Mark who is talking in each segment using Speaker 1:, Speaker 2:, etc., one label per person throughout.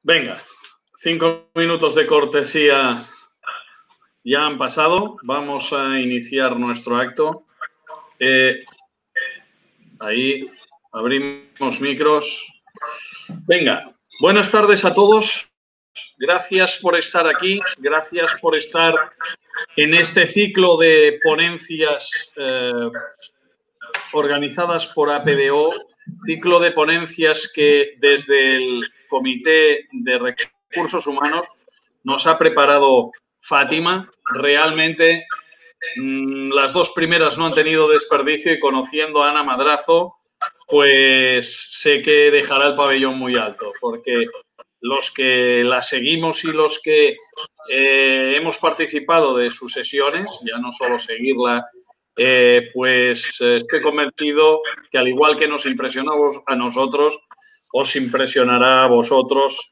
Speaker 1: Venga, 5 minutos de cortesía ya han pasado. Vamos a iniciar nuestro acto. Ahí abrimos micros. Venga, buenas tardes a todos. Gracias por estar aquí. Gracias por estar en este ciclo de ponencias organizadas por APDO. Ciclo de ponencias que desde el Comité de Recursos Humanos nos ha preparado Fátima. Realmente las dos primeras no han tenido desperdicio y conociendo a Ana Madrazo, pues sé que dejará el pabellón muy alto, porque los que la seguimos y los que hemos participado de sus sesiones, ya no solo seguirla, pues estoy convencido que al igual que nos impresionó a nosotros, os impresionará a vosotros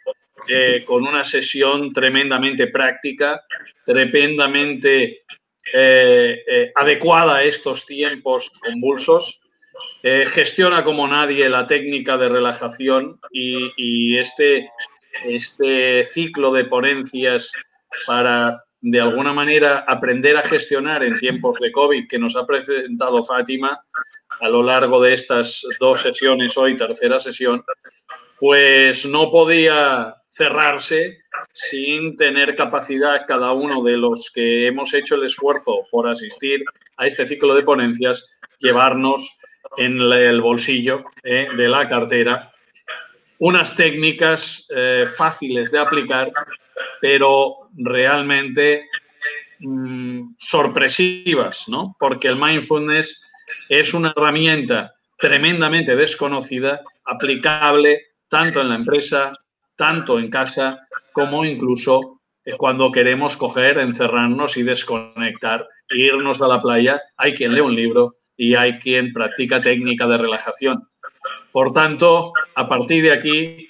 Speaker 1: con una sesión tremendamente práctica, tremendamente adecuada a estos tiempos convulsos. Gestiona como nadie la técnica de relajación y este ciclo de ponencias para, de alguna manera, aprender a gestionar en tiempos de COVID que nos ha presentado Fátima a lo largo de estas 2 sesiones, hoy tercera sesión, pues no podía cerrarse sin tener capacidad cada uno de los que hemos hecho el esfuerzo por asistir a este ciclo de ponencias, llevarnos en el bolsillo de la cartera unas técnicas fáciles de aplicar, pero realmente sorpresivas, ¿no? Porque el mindfulness es una herramienta tremendamente desconocida, aplicable tanto en la empresa, tanto en casa, como incluso cuando queremos coger, encerrarnos y desconectar, e irnos a la playa. Hay quien lee un libro y hay quien practica técnica de relajación. Por tanto, a partir de aquí,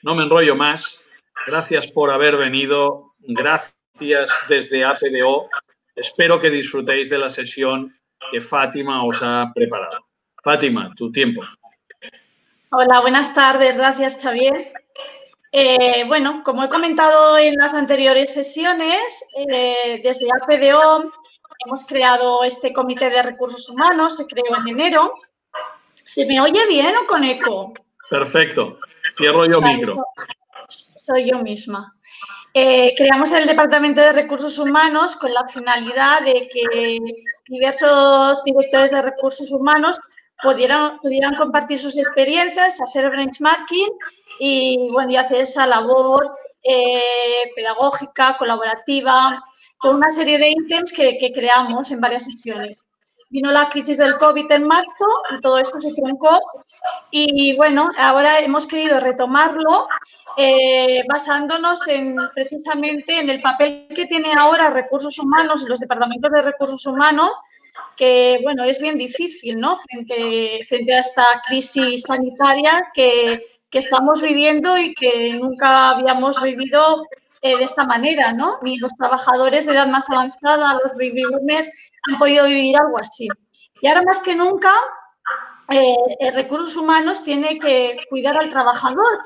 Speaker 1: no me enrollo más. Gracias por haber venido. Gracias desde APDO. Espero que disfrutéis de la sesión que Fátima os ha preparado. Fátima, tu tiempo.
Speaker 2: Hola, buenas tardes. Gracias, Xavier. Bueno, como he comentado en las anteriores sesiones, desde APDO hemos creado este Comité de Recursos Humanos, se creó en enero. ¿Se me oye bien o con eco?
Speaker 1: Perfecto. Cierro yo micro.
Speaker 2: Soy yo misma. Creamos el Departamento de Recursos Humanos con la finalidad de que diversos directores de recursos humanos pudieran compartir sus experiencias, hacer benchmarking y, bueno, y hacer esa labor pedagógica, colaborativa, con una serie de ítems que creamos en varias sesiones. Vino la crisis del COVID en marzo y todo esto se truncó y, bueno, ahora hemos querido retomarlo basándonos precisamente en el papel que tiene ahora recursos humanos, los departamentos de recursos humanos, que, bueno, es bien difícil, ¿no? Frente a esta crisis sanitaria que estamos viviendo y que nunca habíamos vivido de esta manera, ¿no? Ni los trabajadores de edad más avanzada, los baby boomers, han podido vivir algo así. Y ahora más que nunca, recursos humanos tiene que cuidar al trabajador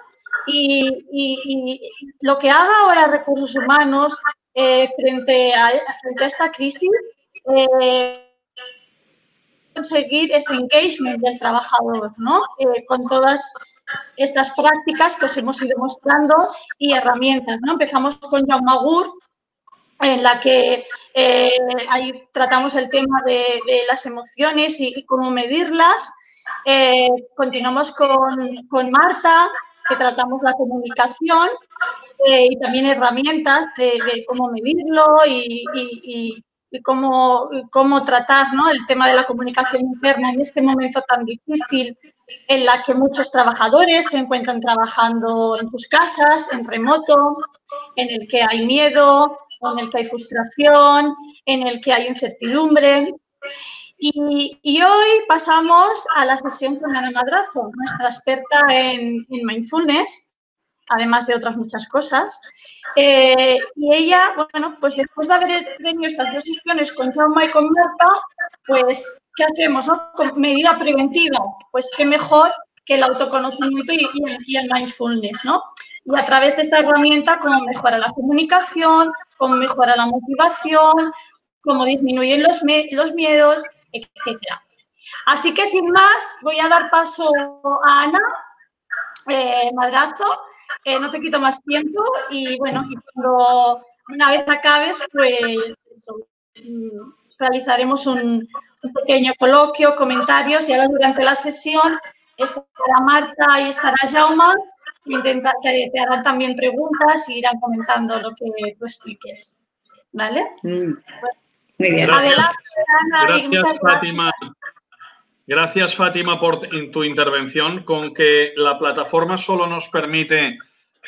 Speaker 2: y lo que haga ahora recursos humanos frente a esta crisis, conseguir ese engagement del trabajador, ¿no? Con todas estas prácticas que os hemos ido mostrando y herramientas, ¿no? Empezamos con Jaume Agur, en la que ahí tratamos el tema de las emociones y cómo medirlas. Continuamos con Marta, que tratamos la comunicación y también herramientas de cómo medirlo y cómo tratar, ¿no? El tema de la comunicación interna en este momento tan difícil en la que muchos trabajadores se encuentran trabajando en sus casas, en remoto, en el que hay miedo, en el que hay frustración, en el que hay incertidumbre. Y hoy pasamos a la sesión con Ana Madrazo, nuestra experta en mindfulness, además de otras muchas cosas. Y ella, bueno, pues después de haber tenido estas 2 sesiones con Jaume y con Marta, pues, ¿qué hacemos, no? Con medida preventiva, pues qué mejor que el autoconocimiento y el mindfulness, ¿no? Y a través de esta herramienta, cómo mejora la comunicación, cómo mejora la motivación, cómo disminuyen los miedos, etcétera. Así que, sin más, voy a dar paso a Ana Madrazo. No te quito más tiempo y, bueno, y cuando una vez acabes, pues eso, realizaremos un pequeño coloquio, comentarios, y ahora durante la sesión estará Marta y estará Jaume, que te harán también preguntas y irán comentando lo que tú expliques. ¿Vale?
Speaker 3: Muy bien.
Speaker 2: Adelante, Ana.
Speaker 1: Gracias,
Speaker 2: muchas
Speaker 1: Fátima. Gracias, Fátima, por tu intervención. Con que la plataforma solo nos permite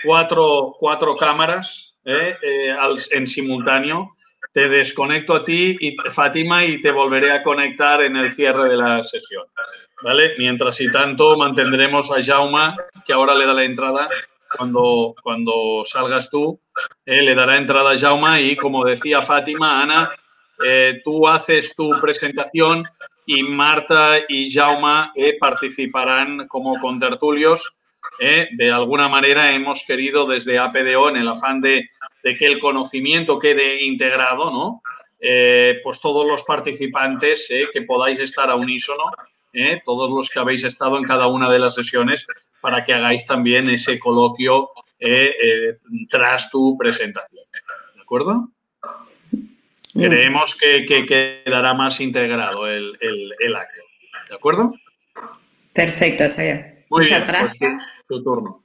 Speaker 1: cuatro cámaras en simultáneo, te desconecto a ti, Fátima, y te volveré a conectar en el cierre de la sesión. ¿Vale? Mientras y tanto, mantendremos a Jaume, que ahora le da la entrada. Cuando salgas tú, le dará entrada a Jaume y, como decía Fátima, Ana, tú haces tu presentación y Marta y Jaume participarán como contertulios. De alguna manera hemos querido desde APDO, en el afán de que el conocimiento quede integrado, ¿no? Pues todos los participantes que podáis estar a unísono, todos los que habéis estado en cada una de las sesiones, para que hagáis también ese coloquio tras tu presentación. ¿De acuerdo? Creemos que quedará más integrado el acto. ¿De acuerdo?
Speaker 3: Perfecto, Xavier.
Speaker 1: Muchas
Speaker 3: gracias.
Speaker 1: Pues tu turno.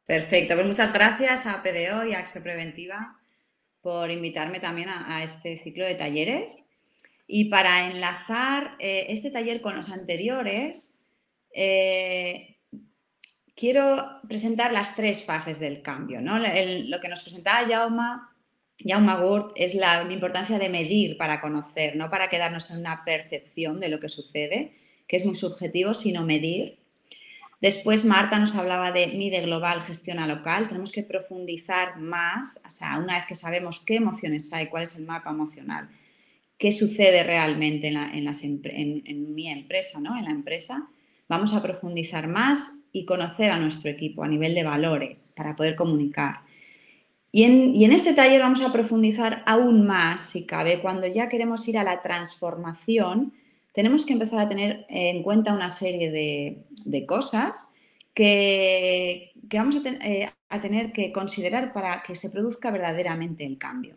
Speaker 3: Perfecto, pues muchas gracias a PDO y a Acción Preventiva por invitarme también a este ciclo de talleres. Y para enlazar este taller con los anteriores, quiero presentar las 3 fases del cambio, ¿no? Lo que nos presentaba Jaume Gurt es la importancia de medir para conocer, no para quedarnos en una percepción de lo que sucede, que es muy subjetivo, sino medir. Después Marta nos hablaba de mide global, gestiona local. Tenemos que profundizar más, o sea, una vez que sabemos qué emociones hay, cuál es el mapa emocional, qué sucede realmente en mi empresa, ¿no? En la empresa, vamos a profundizar más y conocer a nuestro equipo a nivel de valores para poder comunicar. Y en este taller vamos a profundizar aún más, si cabe, cuando ya queremos ir a la transformación. Tenemos que empezar a tener en cuenta una serie de cosas que vamos a tener que considerar para que se produzca verdaderamente el cambio.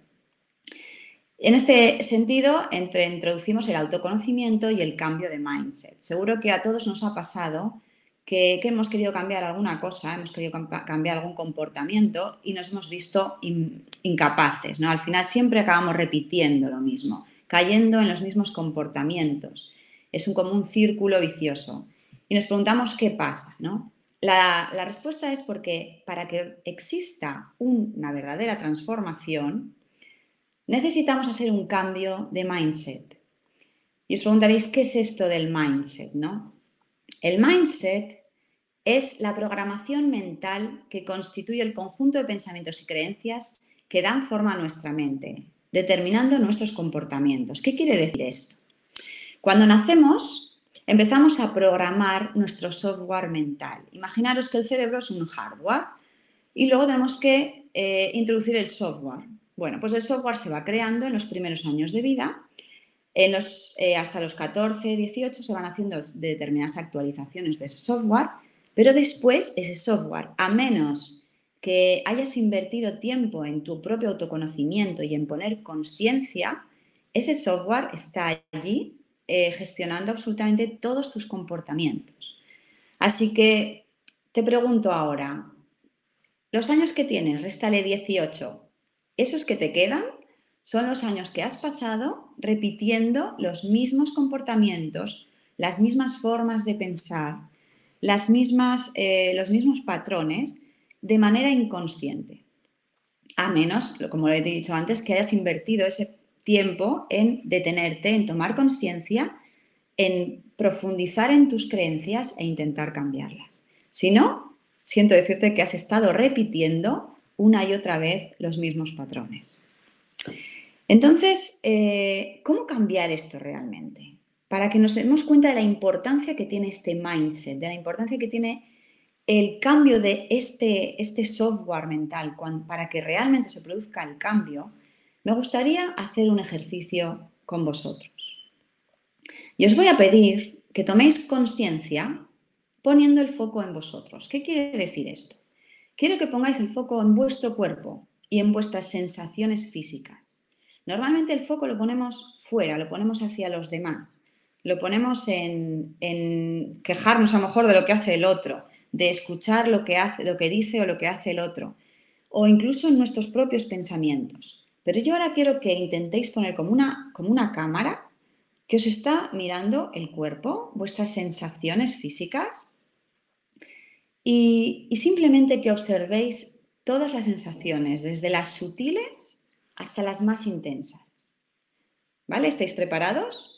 Speaker 3: En este sentido, introducimos el autoconocimiento y el cambio de mindset. Seguro que a todos nos ha pasado que hemos querido cambiar alguna cosa, hemos querido cambiar algún comportamiento y nos hemos visto incapaces, ¿no? Al final siempre acabamos repitiendo lo mismo, cayendo en los mismos comportamientos. Es como un círculo vicioso. Y nos preguntamos qué pasa, ¿no? La respuesta es porque para que exista una verdadera transformación, necesitamos hacer un cambio de mindset. Y os preguntaréis, ¿qué es esto del mindset, no? El mindset es la programación mental que constituye el conjunto de pensamientos y creencias que dan forma a nuestra mente, determinando nuestros comportamientos. ¿Qué quiere decir esto? Cuando nacemos, empezamos a programar nuestro software mental. Imaginaros que el cerebro es un hardware y luego tenemos que introducir el software. Bueno, pues el software se va creando en los primeros años de vida. Hasta los 14, 18 se van haciendo determinadas actualizaciones de ese software, pero después ese software, a menos que hayas invertido tiempo en tu propio autoconocimiento y en poner conciencia, ese software está allí gestionando absolutamente todos tus comportamientos. Así que te pregunto ahora, los años que tienes, réstale 18, ¿esos que te quedan? Son los años que has pasado repitiendo los mismos comportamientos, las mismas formas de pensar, los mismos patrones de manera inconsciente. A menos, como lo he dicho antes, que hayas invertido ese tiempo en detenerte, en tomar conciencia, en profundizar en tus creencias e intentar cambiarlas. Si no, siento decirte que has estado repitiendo una y otra vez los mismos patrones. Entonces, ¿cómo cambiar esto realmente? para que nos demos cuenta de la importancia que tiene este mindset, de la importancia que tiene el cambio de este software mental. Para que realmente se produzca el cambio, me gustaría hacer un ejercicio con vosotros. Y os voy a pedir que toméis conciencia poniendo el foco en vosotros. ¿Qué quiere decir esto? Quiero que pongáis el foco en vuestro cuerpo y en vuestras sensaciones físicas. Normalmente el foco lo ponemos fuera, lo ponemos hacia los demás, lo ponemos en quejarnos a lo mejor de lo que hace el otro, de escuchar lo que dice o lo que hace el otro, o incluso en nuestros propios pensamientos. Pero yo ahora quiero que intentéis poner como una cámara que os está mirando el cuerpo, vuestras sensaciones físicas y simplemente que observéis todas las sensaciones, desde las sutiles hasta las más intensas. ¿Vale? ¿Estáis preparados?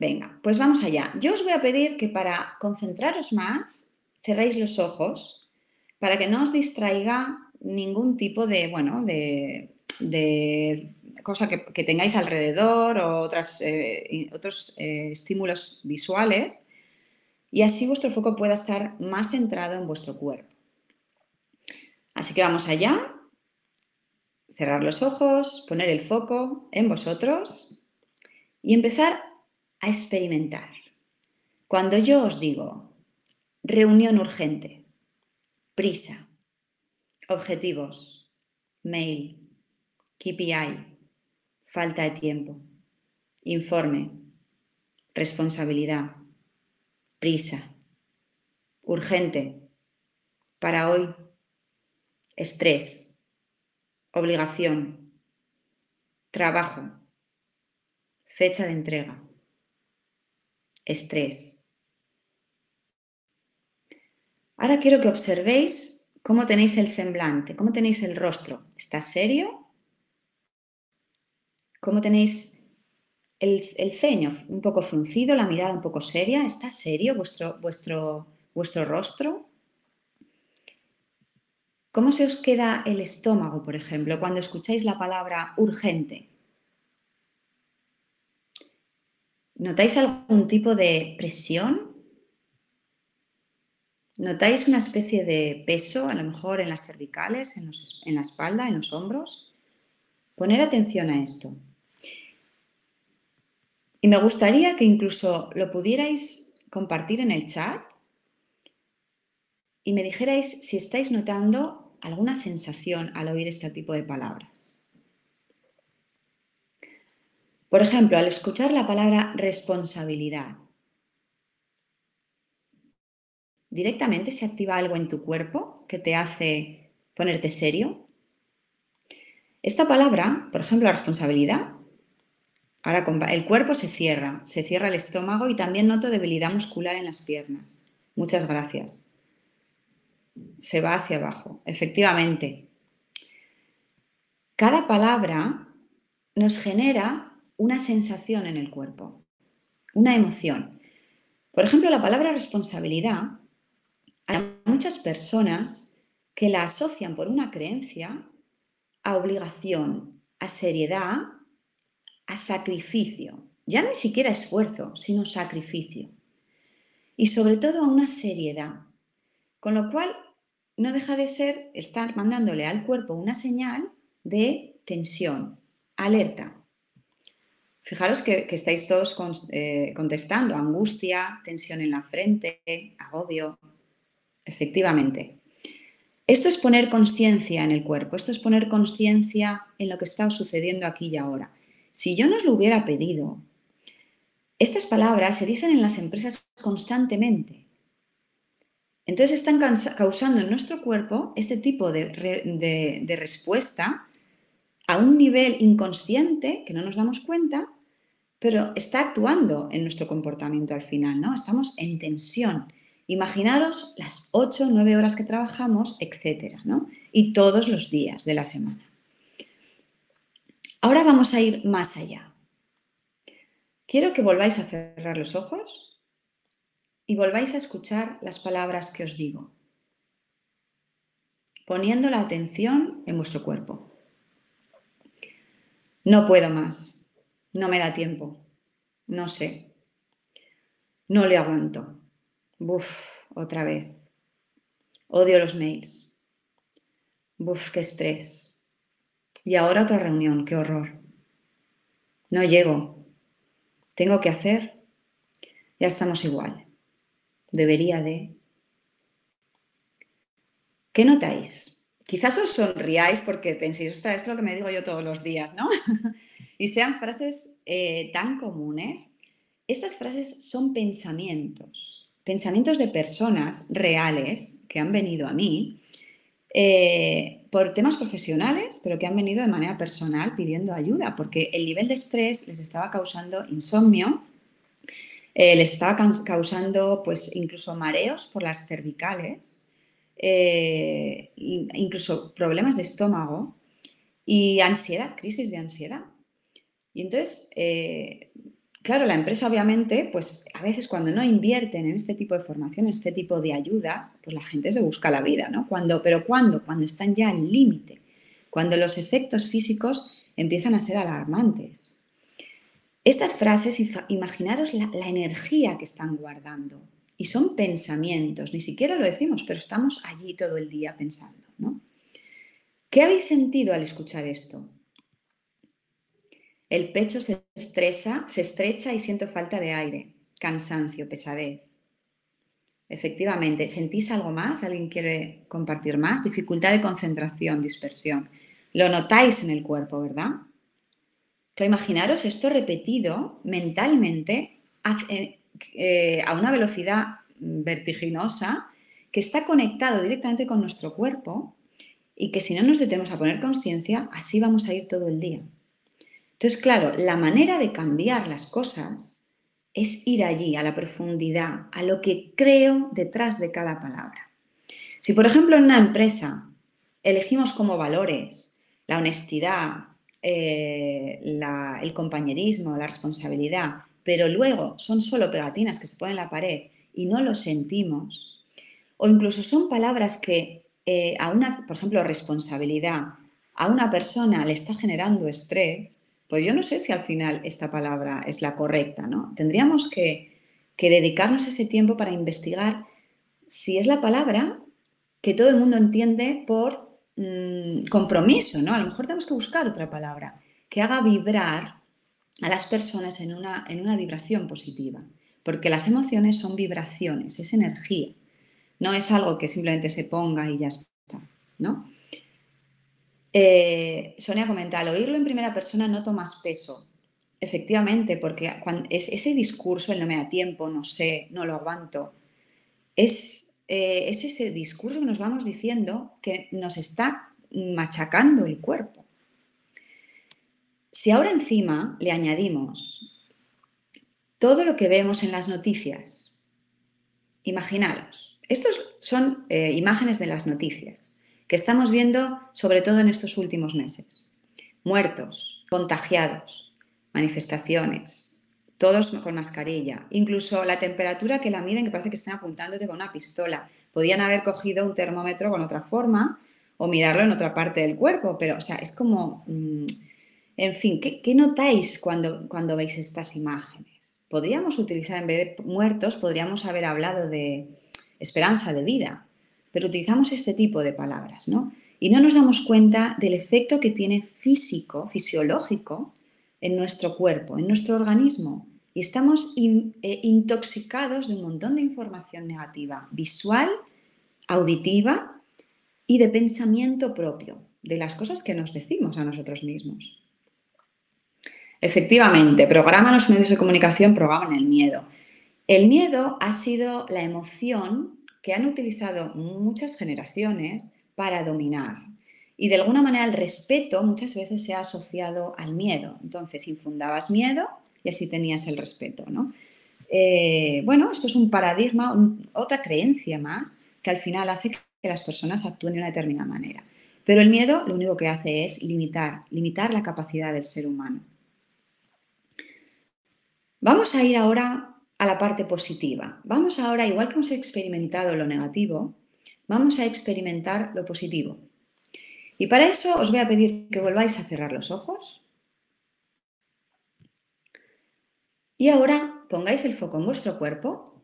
Speaker 3: Venga, pues vamos allá. Yo os voy a pedir que para concentraros más, cerréis los ojos para que no os distraiga ningún tipo de cosa que tengáis alrededor o otros estímulos visuales, y así vuestro foco pueda estar más centrado en vuestro cuerpo. Así que vamos allá, cerrar los ojos, poner el foco en vosotros y empezar a experimentar. Cuando yo os digo reunión urgente, prisa, objetivos, mail, KPI, falta de tiempo, informe, responsabilidad, prisa, urgente, para hoy, estrés, obligación, trabajo, fecha de entrega, estrés. Ahora quiero que observéis cómo tenéis el semblante, cómo tenéis el rostro. ¿Está serio? ¿Cómo tenéis el ceño un poco fruncido, la mirada un poco seria? ¿Está serio vuestro rostro? ¿Cómo se os queda el estómago, por ejemplo, cuando escucháis la palabra urgente? ¿Notáis algún tipo de presión? ¿Notáis una especie de peso, a lo mejor en las cervicales, en la espalda, en los hombros? Poner atención a esto. Y me gustaría que incluso lo pudierais compartir en el chat y me dijerais si estáis notando alguna sensación al oír este tipo de palabras. Por ejemplo, al escuchar la palabra responsabilidad, ¿directamente se activa algo en tu cuerpo que te hace ponerte serio? Esta palabra, por ejemplo, la responsabilidad, ahora el cuerpo se cierra el estómago y también noto debilidad muscular en las piernas. Muchas gracias. Se va hacia abajo, efectivamente. Cada palabra nos genera una sensación en el cuerpo, una emoción. Por ejemplo, la palabra responsabilidad, hay muchas personas que la asocian por una creencia a obligación, a seriedad, a sacrificio. Ya ni siquiera esfuerzo, sino sacrificio. Y sobre todo a una seriedad. Con lo cual, no deja de ser estar mandándole al cuerpo una señal de tensión, alerta. Fijaros que estáis todos contestando, angustia, tensión en la frente, agobio. Efectivamente. Esto es poner conciencia en el cuerpo, esto es poner conciencia en lo que está sucediendo aquí y ahora. Si yo no os lo hubiera pedido, estas palabras se dicen en las empresas constantemente. Entonces están causando en nuestro cuerpo este tipo de respuesta a un nivel inconsciente que no nos damos cuenta, pero está actuando en nuestro comportamiento al final, ¿no? Estamos en tensión. Imaginaros las 8 o 9 horas que trabajamos, etcétera, ¿no? Y todos los días de la semana. Ahora vamos a ir más allá. Quiero que volváis a cerrar los ojos y volváis a escuchar las palabras que os digo, poniendo la atención en vuestro cuerpo. No puedo más, no me da tiempo, no sé, no le aguanto. Buf, otra vez. Odio los mails. Buf, qué estrés. Y ahora otra reunión, qué horror. No llego. Tengo que hacer. Ya estamos igual. Debería de. ¿Qué notáis? Quizás os sonriáis porque penséis, ostras, esto es lo que me digo yo todos los días, ¿no? Y sean frases tan comunes. Estas frases son pensamientos de personas reales que han venido a mí por temas profesionales, pero que han venido de manera personal pidiendo ayuda, porque el nivel de estrés les estaba causando insomnio, les estaba causando pues incluso mareos por las cervicales, incluso problemas de estómago y ansiedad, crisis de ansiedad. Y entonces, claro, la empresa obviamente, pues a veces cuando no invierten en este tipo de formación, en este tipo de ayudas, pues la gente se busca la vida, ¿no? Cuando están ya al límite, cuando los efectos físicos empiezan a ser alarmantes. Estas frases, imaginaros la energía que están guardando. Y son pensamientos, ni siquiera lo decimos, pero estamos allí todo el día pensando, ¿no? ¿Qué habéis sentido al escuchar esto? El pecho se estrecha y siento falta de aire, cansancio, pesadez. Efectivamente, ¿sentís algo más? ¿Alguien quiere compartir más? Dificultad de concentración, dispersión. Lo notáis en el cuerpo, ¿verdad? Claro, imaginaros esto repetido mentalmente a una velocidad vertiginosa que está conectado directamente con nuestro cuerpo y que si no nos detenemos a poner conciencia, así vamos a ir todo el día. Entonces, claro, la manera de cambiar las cosas es ir allí, a la profundidad, a lo que creo detrás de cada palabra. Si, por ejemplo, en una empresa elegimos como valores la honestidad, el compañerismo, la responsabilidad, pero luego son solo pegatinas que se ponen en la pared y no lo sentimos, o incluso son palabras que por ejemplo, responsabilidad, a una persona le está generando estrés, pues yo no sé si al final esta palabra es la correcta, ¿no? Tendríamos que dedicarnos ese tiempo para investigar si es la palabra que todo el mundo entiende por compromiso, ¿no? A lo mejor tenemos que buscar otra palabra que haga vibrar a las personas en una vibración positiva, porque las emociones son vibraciones, es energía, no es algo que simplemente se ponga y ya está, ¿no? Sonia comenta, al oírlo en primera persona noto más peso. Efectivamente, porque ese discurso, el no me da tiempo, no sé, no lo aguanto, es ese discurso que nos vamos diciendo que nos está machacando el cuerpo. Si ahora encima le añadimos todo lo que vemos en las noticias, imaginaros, estos son imágenes de las noticias que estamos viendo sobre todo en estos últimos meses. Muertos, contagiados, manifestaciones, todos con mascarilla, incluso la temperatura que la miden que parece que están apuntándote con una pistola. Podían haber cogido un termómetro con otra forma o mirarlo en otra parte del cuerpo, pero o sea, es como... en fin, ¿qué notáis cuando veis estas imágenes? Podríamos utilizar, en vez de muertos, podríamos haber hablado de esperanza de vida, pero utilizamos este tipo de palabras, ¿no? Y no nos damos cuenta del efecto que tiene fisiológico, en nuestro cuerpo, en nuestro organismo. Y estamos intoxicados de un montón de información negativa, visual, auditiva y de pensamiento propio, de las cosas que nos decimos a nosotros mismos. Efectivamente, programan los medios de comunicación, programan el miedo. El miedo ha sido la emoción que han utilizado muchas generaciones para dominar. Y de alguna manera el respeto muchas veces se ha asociado al miedo. Entonces infundabas miedo y así tenías el respeto, ¿no? Bueno, esto es un paradigma, otra creencia más que al final hace que las personas actúen de una determinada manera. Pero el miedo lo único que hace es limitar la capacidad del ser humano. Vamos a ir ahora a la parte positiva. Vamos ahora, igual que hemos experimentado lo negativo, vamos a experimentar lo positivo. Y para eso os voy a pedir que volváis a cerrar los ojos. Y ahora pongáis el foco en vuestro cuerpo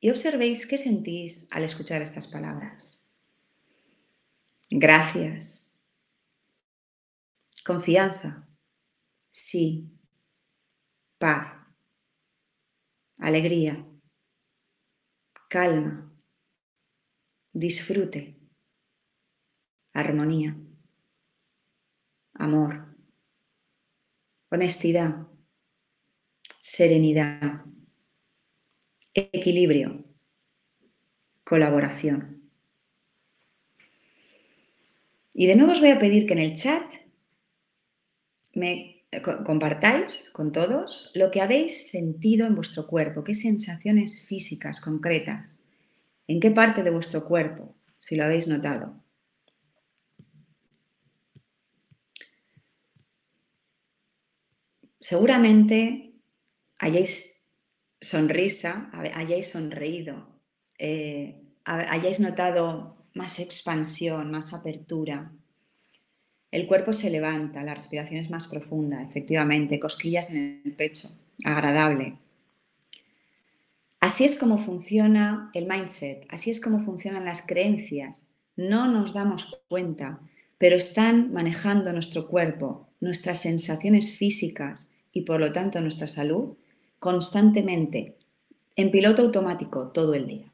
Speaker 3: y observéis qué sentís al escuchar estas palabras. Gracias. Confianza. Sí. Paz. Alegría. Calma. Disfrute. Armonía. Amor. Honestidad. Serenidad. Equilibrio. Colaboración. Y de nuevo os voy a pedir que en el chat me compartáis con todos lo que habéis sentido en vuestro cuerpo, qué sensaciones físicas concretas, en qué parte de vuestro cuerpo, si lo habéis notado. Seguramente hayáis hayáis sonreído, hayáis notado más expansión, más apertura. El cuerpo se levanta, la respiración es más profunda, efectivamente, cosquillas en el pecho, agradable. Así es como funciona el mindset, así es como funcionan las creencias. No nos damos cuenta, pero están manejando nuestro cuerpo, nuestras sensaciones físicas y por lo tanto nuestra salud constantemente, en piloto automático todo el día.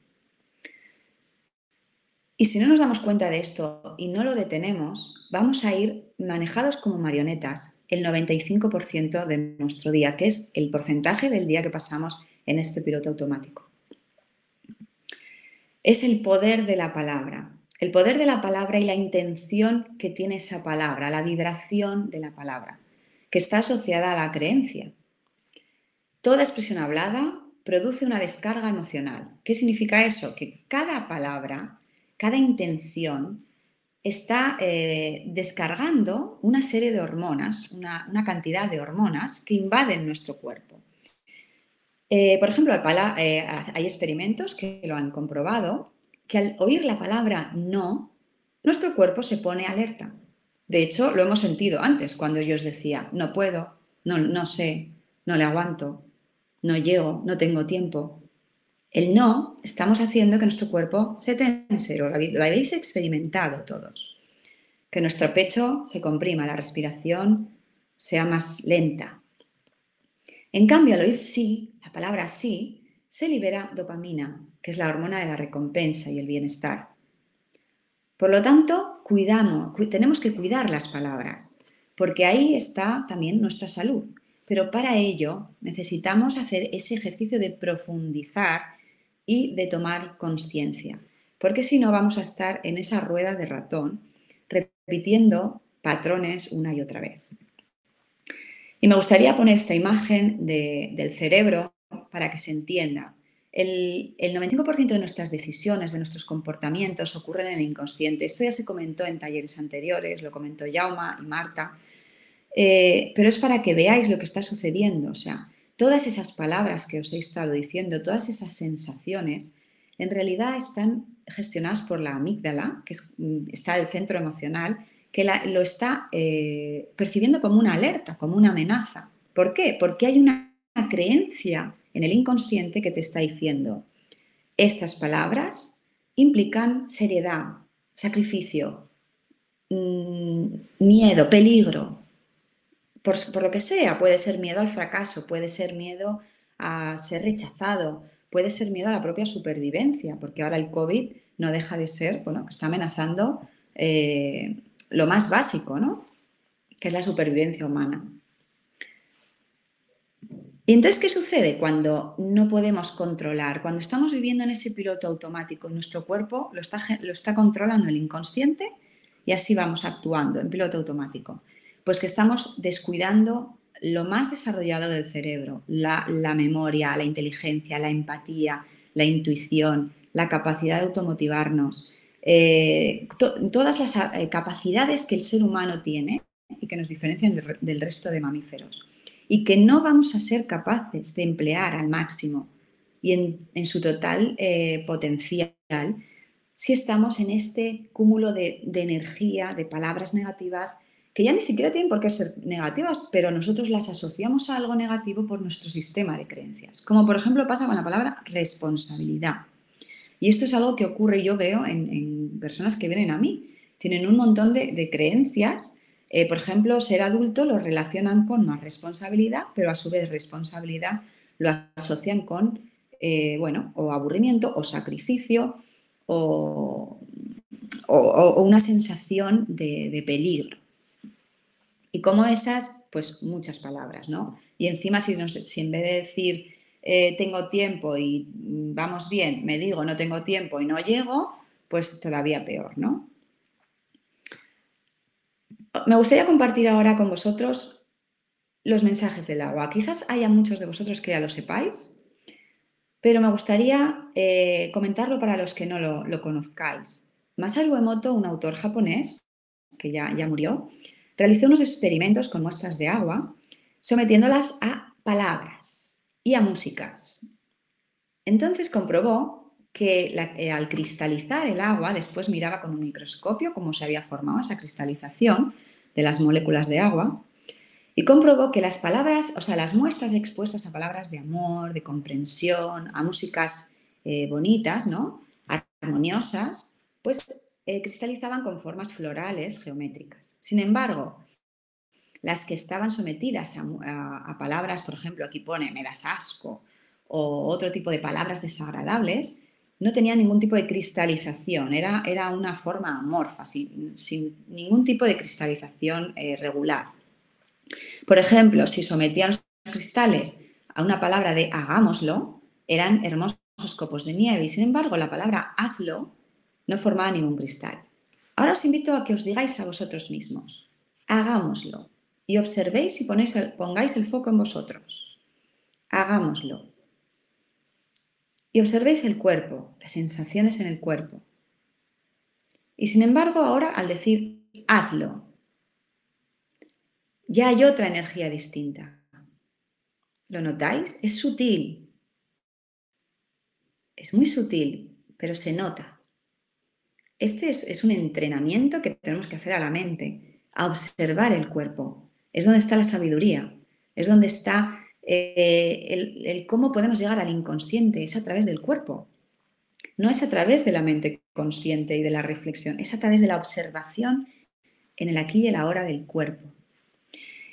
Speaker 3: Y si no nos damos cuenta de esto y no lo detenemos, vamos a ir manejados como marionetas el 95% de nuestro día, que es el porcentaje del día que pasamos en este piloto automático. Es el poder de la palabra y la intención que tiene esa palabra, la vibración de la palabra, que está asociada a la creencia. Toda expresión hablada produce una descarga emocional. ¿Qué significa eso? Que cada palabra, cada intención está descargando una serie de hormonas, una cantidad de hormonas que invaden nuestro cuerpo. Por ejemplo, hay experimentos que lo han comprobado, que al oír la palabra no, nuestro cuerpo se pone alerta. De hecho, lo hemos sentido antes, cuando yo os decía, no puedo, no sé, no le aguanto, no llego, no tengo tiempo. El no, estamos haciendo que nuestro cuerpo se tense, lo habéis experimentado todos. Que nuestro pecho se comprima, la respiración sea más lenta. En cambio, al oír sí, la palabra sí, se libera dopamina, que es la hormona de la recompensa y el bienestar. Por lo tanto, tenemos que cuidar las palabras, porque ahí está también nuestra salud. Pero para ello necesitamos hacer ese ejercicio de profundizar y de tomar conciencia, porque si no vamos a estar en esa rueda de ratón repitiendo patrones una y otra vez. Y me gustaría poner esta imagen del cerebro para que se entienda. El 95% de nuestras decisiones, de nuestros comportamientos ocurren en el inconsciente. Esto ya se comentó en talleres anteriores, lo comentó Jauma y Marta, pero es para que veáis lo que está sucediendo. O sea, todas esas palabras que os he estado diciendo, todas esas sensaciones, en realidad están gestionadas por la amígdala, que está el centro emocional, que lo está percibiendo como una alerta, como una amenaza. ¿Por qué? Porque hay una creencia en el inconsciente que te está diciendo, estas palabras implican seriedad, sacrificio, miedo, peligro, por lo que sea. Puede ser miedo al fracaso, puede ser miedo a ser rechazado, puede ser miedo a la propia supervivencia, porque ahora el COVID no deja de ser, está amenazando lo más básico, ¿no? Que es la supervivencia humana. Y entonces, ¿qué sucede cuando no podemos controlar? Cuando estamos viviendo en ese piloto automático y nuestro cuerpo lo está controlando el inconsciente y así vamos actuando en piloto automático. Pues que estamos descuidando lo más desarrollado del cerebro, la memoria, la inteligencia, la empatía, la intuición, la capacidad de automotivarnos, todas las capacidades que el ser humano tiene y que nos diferencian del resto de mamíferos. Y que no vamos a ser capaces de emplear al máximo y en su total potencial si estamos en este cúmulo de energía, de palabras negativas que ya ni siquiera tienen por qué ser negativas, pero nosotros las asociamos a algo negativo por nuestro sistema de creencias. Como por ejemplo pasa con la palabra responsabilidad. Y esto es algo que ocurre, yo veo, en personas que vienen a mí. Tienen un montón de creencias. Por ejemplo, ser adulto lo relacionan con más responsabilidad, pero a su vez responsabilidad lo asocian con, o aburrimiento o sacrificio o una sensación de peligro. Y como esas, pues muchas palabras, ¿no? Y encima si en vez de decir tengo tiempo y vamos bien, me digo no tengo tiempo y no llego, pues todavía peor, ¿no? Me gustaría compartir ahora con vosotros los mensajes del agua. Quizás haya muchos de vosotros que ya lo sepáis, pero me gustaría comentarlo para los que no lo conozcáis. Masaru Emoto, un autor japonés que ya murió, realizó unos experimentos con muestras de agua, sometiéndolas a palabras y a músicas. Entonces comprobó que al cristalizar el agua, después miraba con un microscopio cómo se había formado esa cristalización de las moléculas de agua, y comprobó que las palabras, o sea, las muestras expuestas a palabras de amor, de comprensión, a músicas bonitas, ¿no?, armoniosas, pues cristalizaban con formas florales geométricas. Sin embargo, las que estaban sometidas a palabras, por ejemplo, aquí pone me das asco, o otro tipo de palabras desagradables, no tenían ningún tipo de cristalización, era una forma amorfa, sin ningún tipo de cristalización regular. Por ejemplo, si sometían los cristales a una palabra de hagámoslo, eran hermosos copos de nieve, y sin embargo la palabra hazlo no formaba ningún cristal. Ahora os invito a que os digáis a vosotros mismos, hagámoslo, y observéis y pongáis el foco en vosotros. Hagámoslo. Y observéis el cuerpo, las sensaciones en el cuerpo. Y sin embargo, ahora al decir hazlo, ya hay otra energía distinta. ¿Lo notáis? Es sutil. Es muy sutil, pero se nota. Este es un entrenamiento que tenemos que hacer a la mente, a observar el cuerpo. Es donde está la sabiduría, es donde está el cómo podemos llegar al inconsciente, es a través del cuerpo. No es a través de la mente consciente y de la reflexión, es a través de la observación en el aquí y el ahora del cuerpo.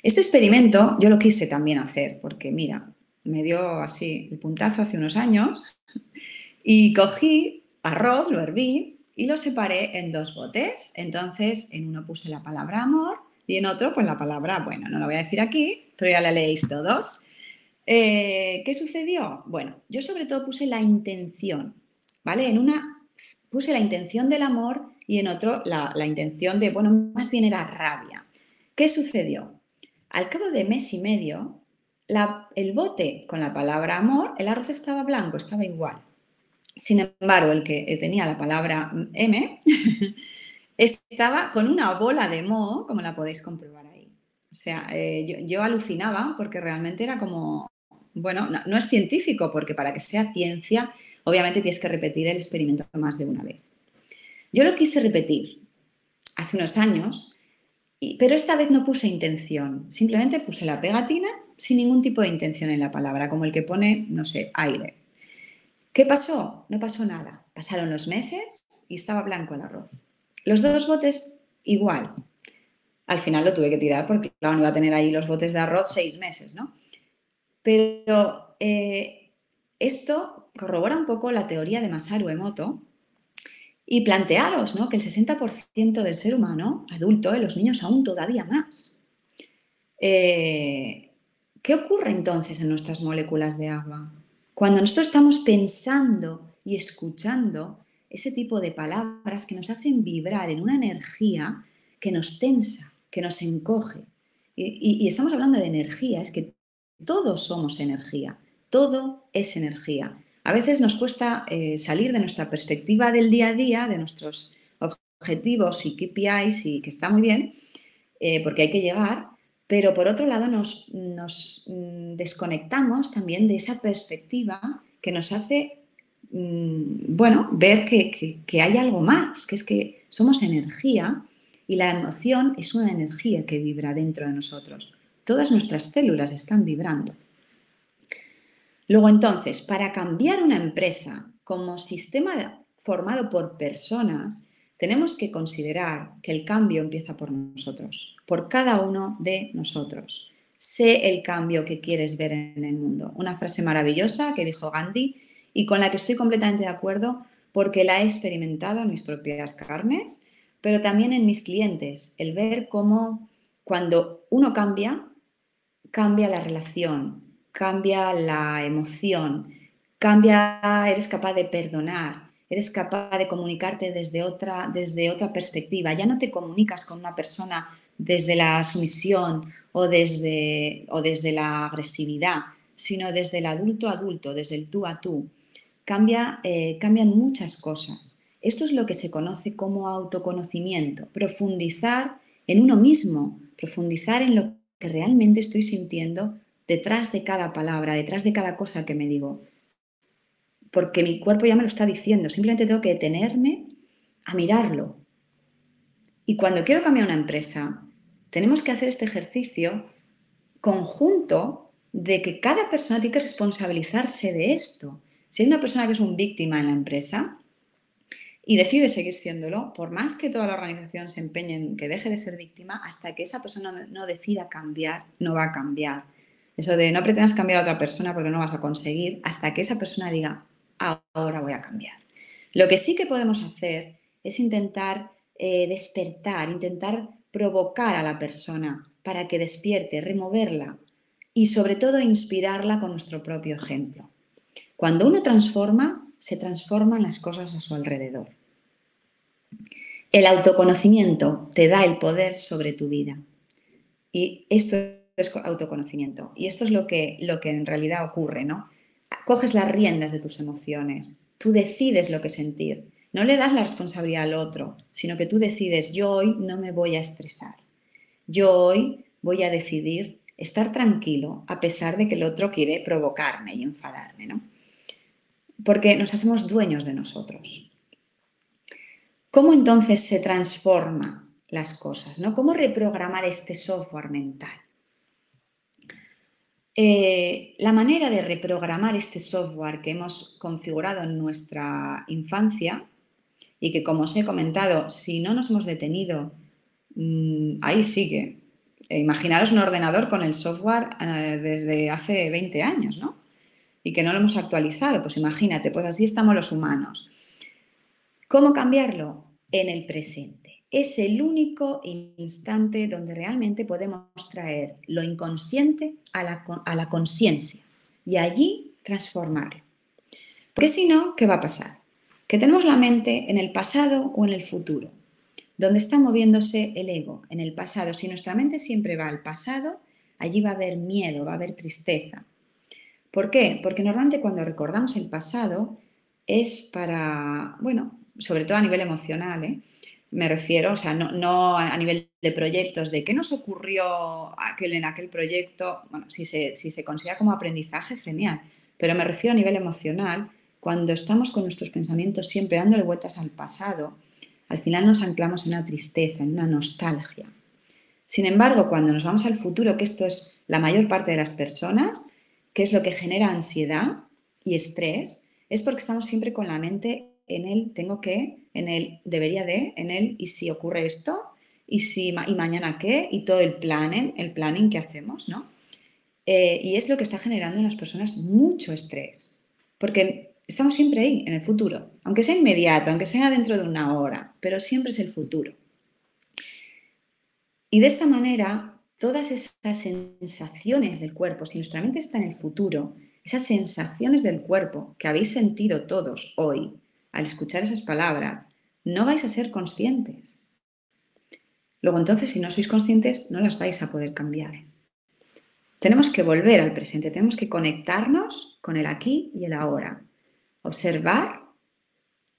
Speaker 3: Este experimento yo lo quise también hacer porque, mira, me dio así el puntazo hace unos años y cogí arroz, lo herví y lo separé en 2 botes. Entonces, en uno puse la palabra amor y en otro, pues la palabra, bueno, no la voy a decir aquí, pero ya la leéis todos. ¿Qué sucedió? Bueno, yo sobre todo puse la intención, ¿vale? En una puse la intención del amor y en otro la intención de, bueno, más bien era rabia. ¿Qué sucedió? Al cabo de mes y medio, el bote con la palabra amor, el arroz estaba blanco, estaba igual. Sin embargo, el que tenía la palabra M estaba con una bola de moho, como la podéis comprobar ahí. O sea, yo alucinaba porque realmente era como, bueno, no es científico, porque para que sea ciencia, obviamente tienes que repetir el experimento más de una vez. Yo lo quise repetir hace unos años, pero esta vez no puse intención, simplemente puse la pegatina sin ningún tipo de intención en la palabra, como el que pone, no sé, aire. ¿Qué pasó? No pasó nada. Pasaron los meses y estaba blanco el arroz. Los 2 botes igual. Al final lo tuve que tirar porque, claro, no iba a tener ahí los botes de arroz 6 meses, ¿no? Pero esto corrobora un poco la teoría de Masaru Emoto y plantearos, ¿no?, que el 60% del ser humano adulto, los niños aún todavía más. ¿Qué ocurre entonces en nuestras moléculas de agua? Cuando nosotros estamos pensando y escuchando ese tipo de palabras que nos hacen vibrar en una energía que nos tensa, que nos encoge. Y estamos hablando de energía, es que todos somos energía, todo es energía. A veces nos cuesta salir de nuestra perspectiva del día a día, de nuestros objetivos y KPIs, y que está muy bien, porque hay que llegar, pero por otro lado nos desconectamos también de esa perspectiva que nos hace, ver que hay algo más, que es que somos energía Y la emoción es una energía que vibra dentro de nosotros. Todas nuestras células están vibrando. Luego, entonces, para cambiar una empresa como sistema formado por personas, tenemos que considerar que el cambio empieza por nosotros, por cada uno de nosotros. Sé el cambio que quieres ver en el mundo. Una frase maravillosa que dijo Gandhi y con la que estoy completamente de acuerdo porque la he experimentado en mis propias carnes, pero también en mis clientes. El ver cómo cuando uno cambia, cambia la relación, cambia la emoción, eres capaz de perdonar, eres capaz de comunicarte desde otra perspectiva. Ya no te comunicas con una persona desde la sumisión o desde la agresividad, sino desde el adulto a adulto, desde el tú a tú. Cambian muchas cosas. Esto es lo que se conoce como autoconocimiento, profundizar en uno mismo, profundizar en lo que realmente estoy sintiendo detrás de cada palabra, detrás de cada cosa que me digo. Porque mi cuerpo ya me lo está diciendo, simplemente tengo que detenerme a mirarlo. Y cuando quiero cambiar una empresa, tenemos que hacer este ejercicio conjunto de que cada persona tiene que responsabilizarse de esto. Si hay una persona que es un víctima en la empresa y decide seguir siéndolo, por más que toda la organización se empeñe en que deje de ser víctima, hasta que esa persona no decida cambiar, no va a cambiar. Eso de no pretendas cambiar a otra persona porque no vas a conseguir, hasta que esa persona diga, ahora voy a cambiar. Lo que sí que podemos hacer es intentar despertar, intentar provocar a la persona para que despierte, removerla y sobre todo inspirarla con nuestro propio ejemplo. Cuando uno transforma, se transforman las cosas a su alrededor. El autoconocimiento te da el poder sobre tu vida. Y esto es autoconocimiento. Y esto es lo que en realidad ocurre, ¿no? Coges las riendas de tus emociones. Tú decides lo que sentir. No le das la responsabilidad al otro, sino que tú decides, yo hoy no me voy a estresar. Yo hoy voy a decidir estar tranquilo a pesar de que el otro quiere provocarme y enfadarme, ¿no? Porque nos hacemos dueños de nosotros. ¿Cómo entonces se transforman las cosas, ¿no? ¿Cómo reprogramar este software mental? La manera de reprogramar este software que hemos configurado en nuestra infancia y que, como os he comentado, si no nos hemos detenido, ahí sigue. Imaginaros un ordenador con el software desde hace 20 años, ¿no? Y que no lo hemos actualizado, pues imagínate, pues así estamos los humanos. ¿Cómo cambiarlo? En el presente. Es el único instante donde realmente podemos traer lo inconsciente a la conciencia y allí transformarlo. Porque si no, ¿qué va a pasar? Que tenemos la mente en el pasado o en el futuro, donde está moviéndose el ego. En el pasado, si nuestra mente siempre va al pasado, allí va a haber miedo, va a haber tristeza. ¿Por qué? Porque normalmente cuando recordamos el pasado es para, bueno, sobre todo a nivel emocional, me refiero, o sea, no a nivel de proyectos, de qué nos ocurrió en aquel proyecto, bueno, si se considera como aprendizaje, genial, pero me refiero a nivel emocional, cuando estamos con nuestros pensamientos siempre dándole vueltas al pasado, al final nos anclamos en una tristeza, en una nostalgia. Sin embargo, cuando nos vamos al futuro, que esto es la mayor parte de las personas, ¿qué es lo que genera ansiedad y estrés? Es porque estamos siempre con la mente en el tengo que, en el debería de, en el y si ocurre esto, y mañana qué, y todo el planning que hacemos, ¿no? Y es lo que está generando en las personas mucho estrés, porque estamos siempre ahí, en el futuro, aunque sea inmediato, aunque sea dentro de una hora, pero siempre es el futuro. Y de esta manera, todas esas sensaciones del cuerpo, si nuestra mente está en el futuro, esas sensaciones del cuerpo que habéis sentido todos hoy, al escuchar esas palabras, no vais a ser conscientes. Luego entonces, si no sois conscientes, no las vais a poder cambiar. Tenemos que volver al presente, tenemos que conectarnos con el aquí y el ahora, observar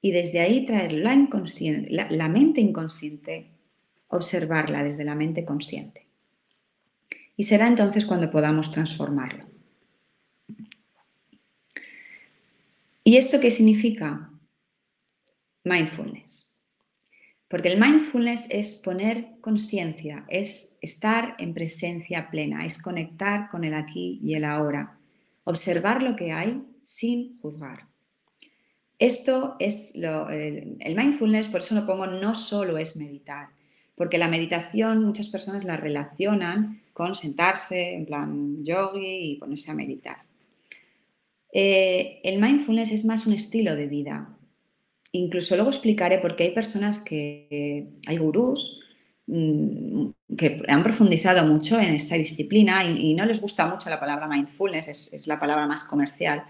Speaker 3: y desde ahí traer la mente inconsciente, observarla desde la mente consciente. Y será entonces cuando podamos transformarlo. ¿Y esto qué significa? Mindfulness. Porque el mindfulness es poner conciencia, es estar en presencia plena, es conectar con el aquí y el ahora, observar lo que hay sin juzgar. Esto es el mindfulness, por eso lo pongo, no solo es meditar, porque la meditación muchas personas la relacionan con sentarse en plan yogi y ponerse a meditar. El mindfulness es más un estilo de vida. Incluso luego explicaré por qué hay personas hay gurús que han profundizado mucho en esta disciplina y no les gusta mucho la palabra mindfulness, es la palabra más comercial,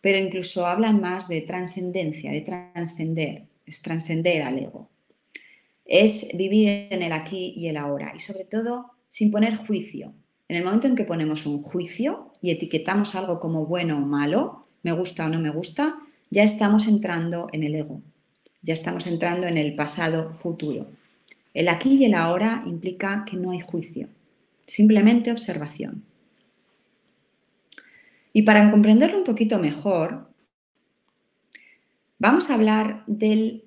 Speaker 3: pero incluso hablan más de trascendencia, de trascender, es trascender al ego. Es vivir en el aquí y el ahora y sobre todo sin poner juicio. En el momento en que ponemos un juicio y etiquetamos algo como bueno o malo, me gusta o no me gusta, ya estamos entrando en el ego, ya estamos entrando en el pasado futuro. El aquí y el ahora implica que no hay juicio, simplemente observación. Y para comprenderlo un poquito mejor, vamos a hablar de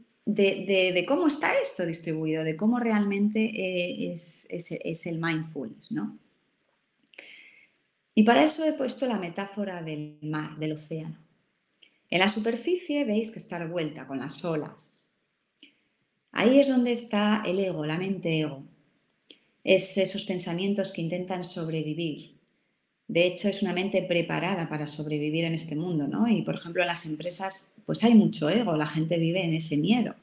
Speaker 3: cómo está esto distribuido, de cómo realmente es el mindfulness, ¿no? Y para eso he puesto la metáfora del mar, del océano. En la superficie veis que está revuelta con las olas. Ahí es donde está el ego, la mente ego. Es esos pensamientos que intentan sobrevivir. De hecho, es una mente preparada para sobrevivir en este mundo, ¿no? Y, por ejemplo, en las empresas pues hay mucho ego, la gente vive en ese miedo.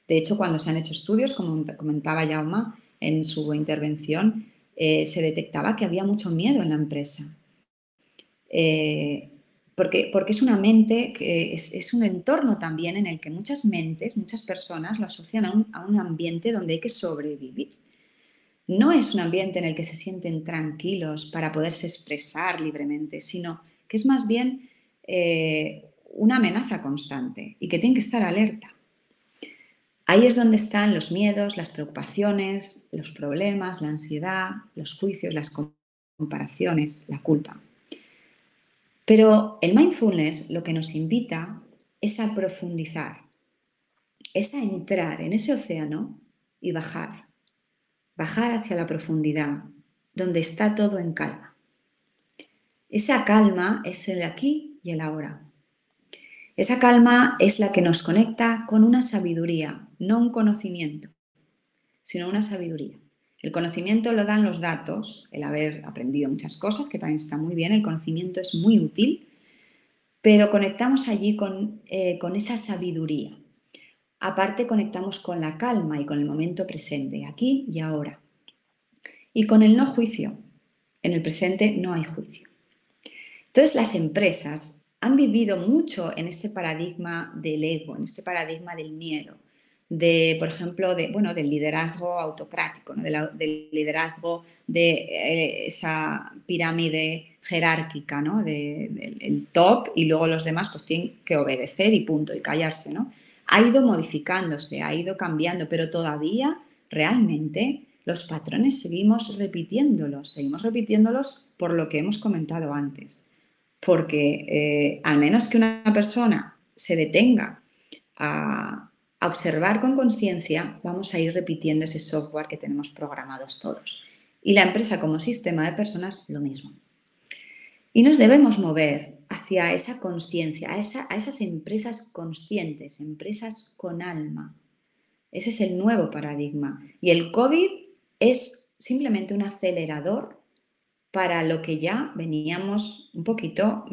Speaker 3: De hecho, cuando se han hecho estudios, como comentaba Jaume en su intervención, se detectaba que había mucho miedo en la empresa. Porque es una mente, que es un entorno también en el que muchas mentes, muchas personas lo asocian a un ambiente donde hay que sobrevivir. No es un ambiente en el que se sienten tranquilos para poderse expresar libremente, sino que es más bien una amenaza constante y que tienen que estar alerta. Ahí es donde están los miedos, las preocupaciones, los problemas, la ansiedad, los juicios, las comparaciones, la culpa. Pero el mindfulness lo que nos invita es a profundizar, es a entrar en ese océano y bajar hacia la profundidad, donde está todo en calma. Esa calma es el aquí y el ahora. Esa calma es la que nos conecta con una sabiduría, no un conocimiento, sino una sabiduría. El conocimiento lo dan los datos, el haber aprendido muchas cosas, que también está muy bien, el conocimiento es muy útil, pero conectamos allí con esa sabiduría. Aparte conectamos con la calma y con el momento presente, aquí y ahora. Y con el no juicio. En el presente no hay juicio. Entonces las empresas han vivido mucho en este paradigma del ego, en este paradigma del miedo, por ejemplo, del liderazgo autocrático, ¿no? del liderazgo de esa pirámide jerárquica, ¿no? El top y luego los demás pues tienen que obedecer y punto, y callarse, ¿no? Ha ido modificándose, ha ido cambiando, pero todavía realmente los patrones seguimos repitiéndolos por lo que hemos comentado antes. Porque al menos que una persona se detenga a observar con conciencia, vamos a ir repitiendo ese software que tenemos programados todos. Y la empresa como sistema de personas, lo mismo. Y nos debemos mover hacia esa conciencia, a esas empresas conscientes, empresas con alma. Ese es el nuevo paradigma. Y el COVID es simplemente un acelerador para lo que ya veníamos un poquito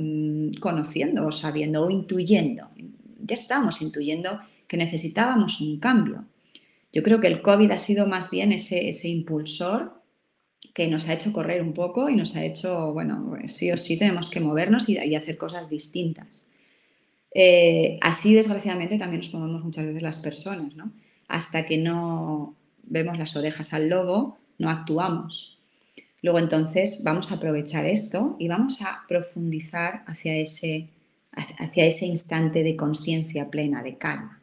Speaker 3: conociendo o sabiendo o intuyendo. Ya estábamos intuyendo que necesitábamos un cambio. Yo creo que el COVID ha sido más bien ese impulsor que nos ha hecho correr un poco y nos ha hecho, bueno, sí o sí tenemos que movernos y hacer cosas distintas. Así, desgraciadamente, también nos movemos muchas veces las personas, ¿no? Hasta que no vemos las orejas al lobo, no actuamos. Luego, entonces, vamos a aprovechar esto y vamos a profundizar hacia ese instante de conciencia plena, de calma.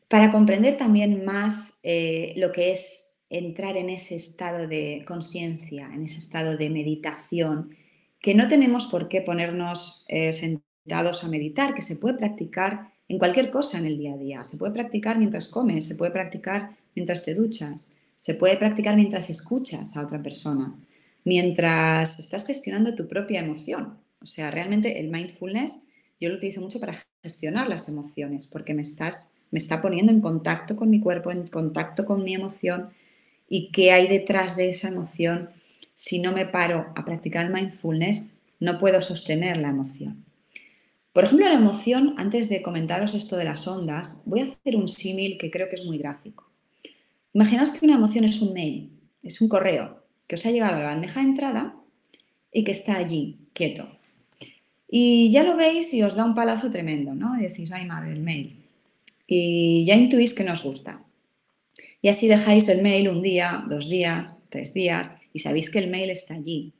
Speaker 3: Para comprender también más lo que es entrar en ese estado de conciencia, en ese estado de meditación, que no tenemos por qué ponernos sentados a meditar, que se puede practicar en cualquier cosa en el día a día. Se puede practicar mientras comes, se puede practicar mientras te duchas, se puede practicar mientras escuchas a otra persona, mientras estás gestionando tu propia emoción. O sea, realmente el mindfulness yo lo utilizo mucho para gestionar las emociones, porque me está poniendo en contacto con mi cuerpo, en contacto con mi emoción, y qué hay detrás de esa emoción. Si no me paro a practicar el mindfulness, no puedo sostener la emoción. Por ejemplo, la emoción, antes de comentaros esto de las ondas, voy a hacer un símil que creo que es muy gráfico. Imaginaos que una emoción es un mail, es un correo que os ha llegado a la bandeja de entrada y que está allí, quieto. Y ya lo veis y os da un palazo tremendo, ¿no? Y decís, ay madre, el mail. Y ya intuís que no os gusta. Y así dejáis el mail un día, 2 días, 3 días y sabéis que el mail está allí.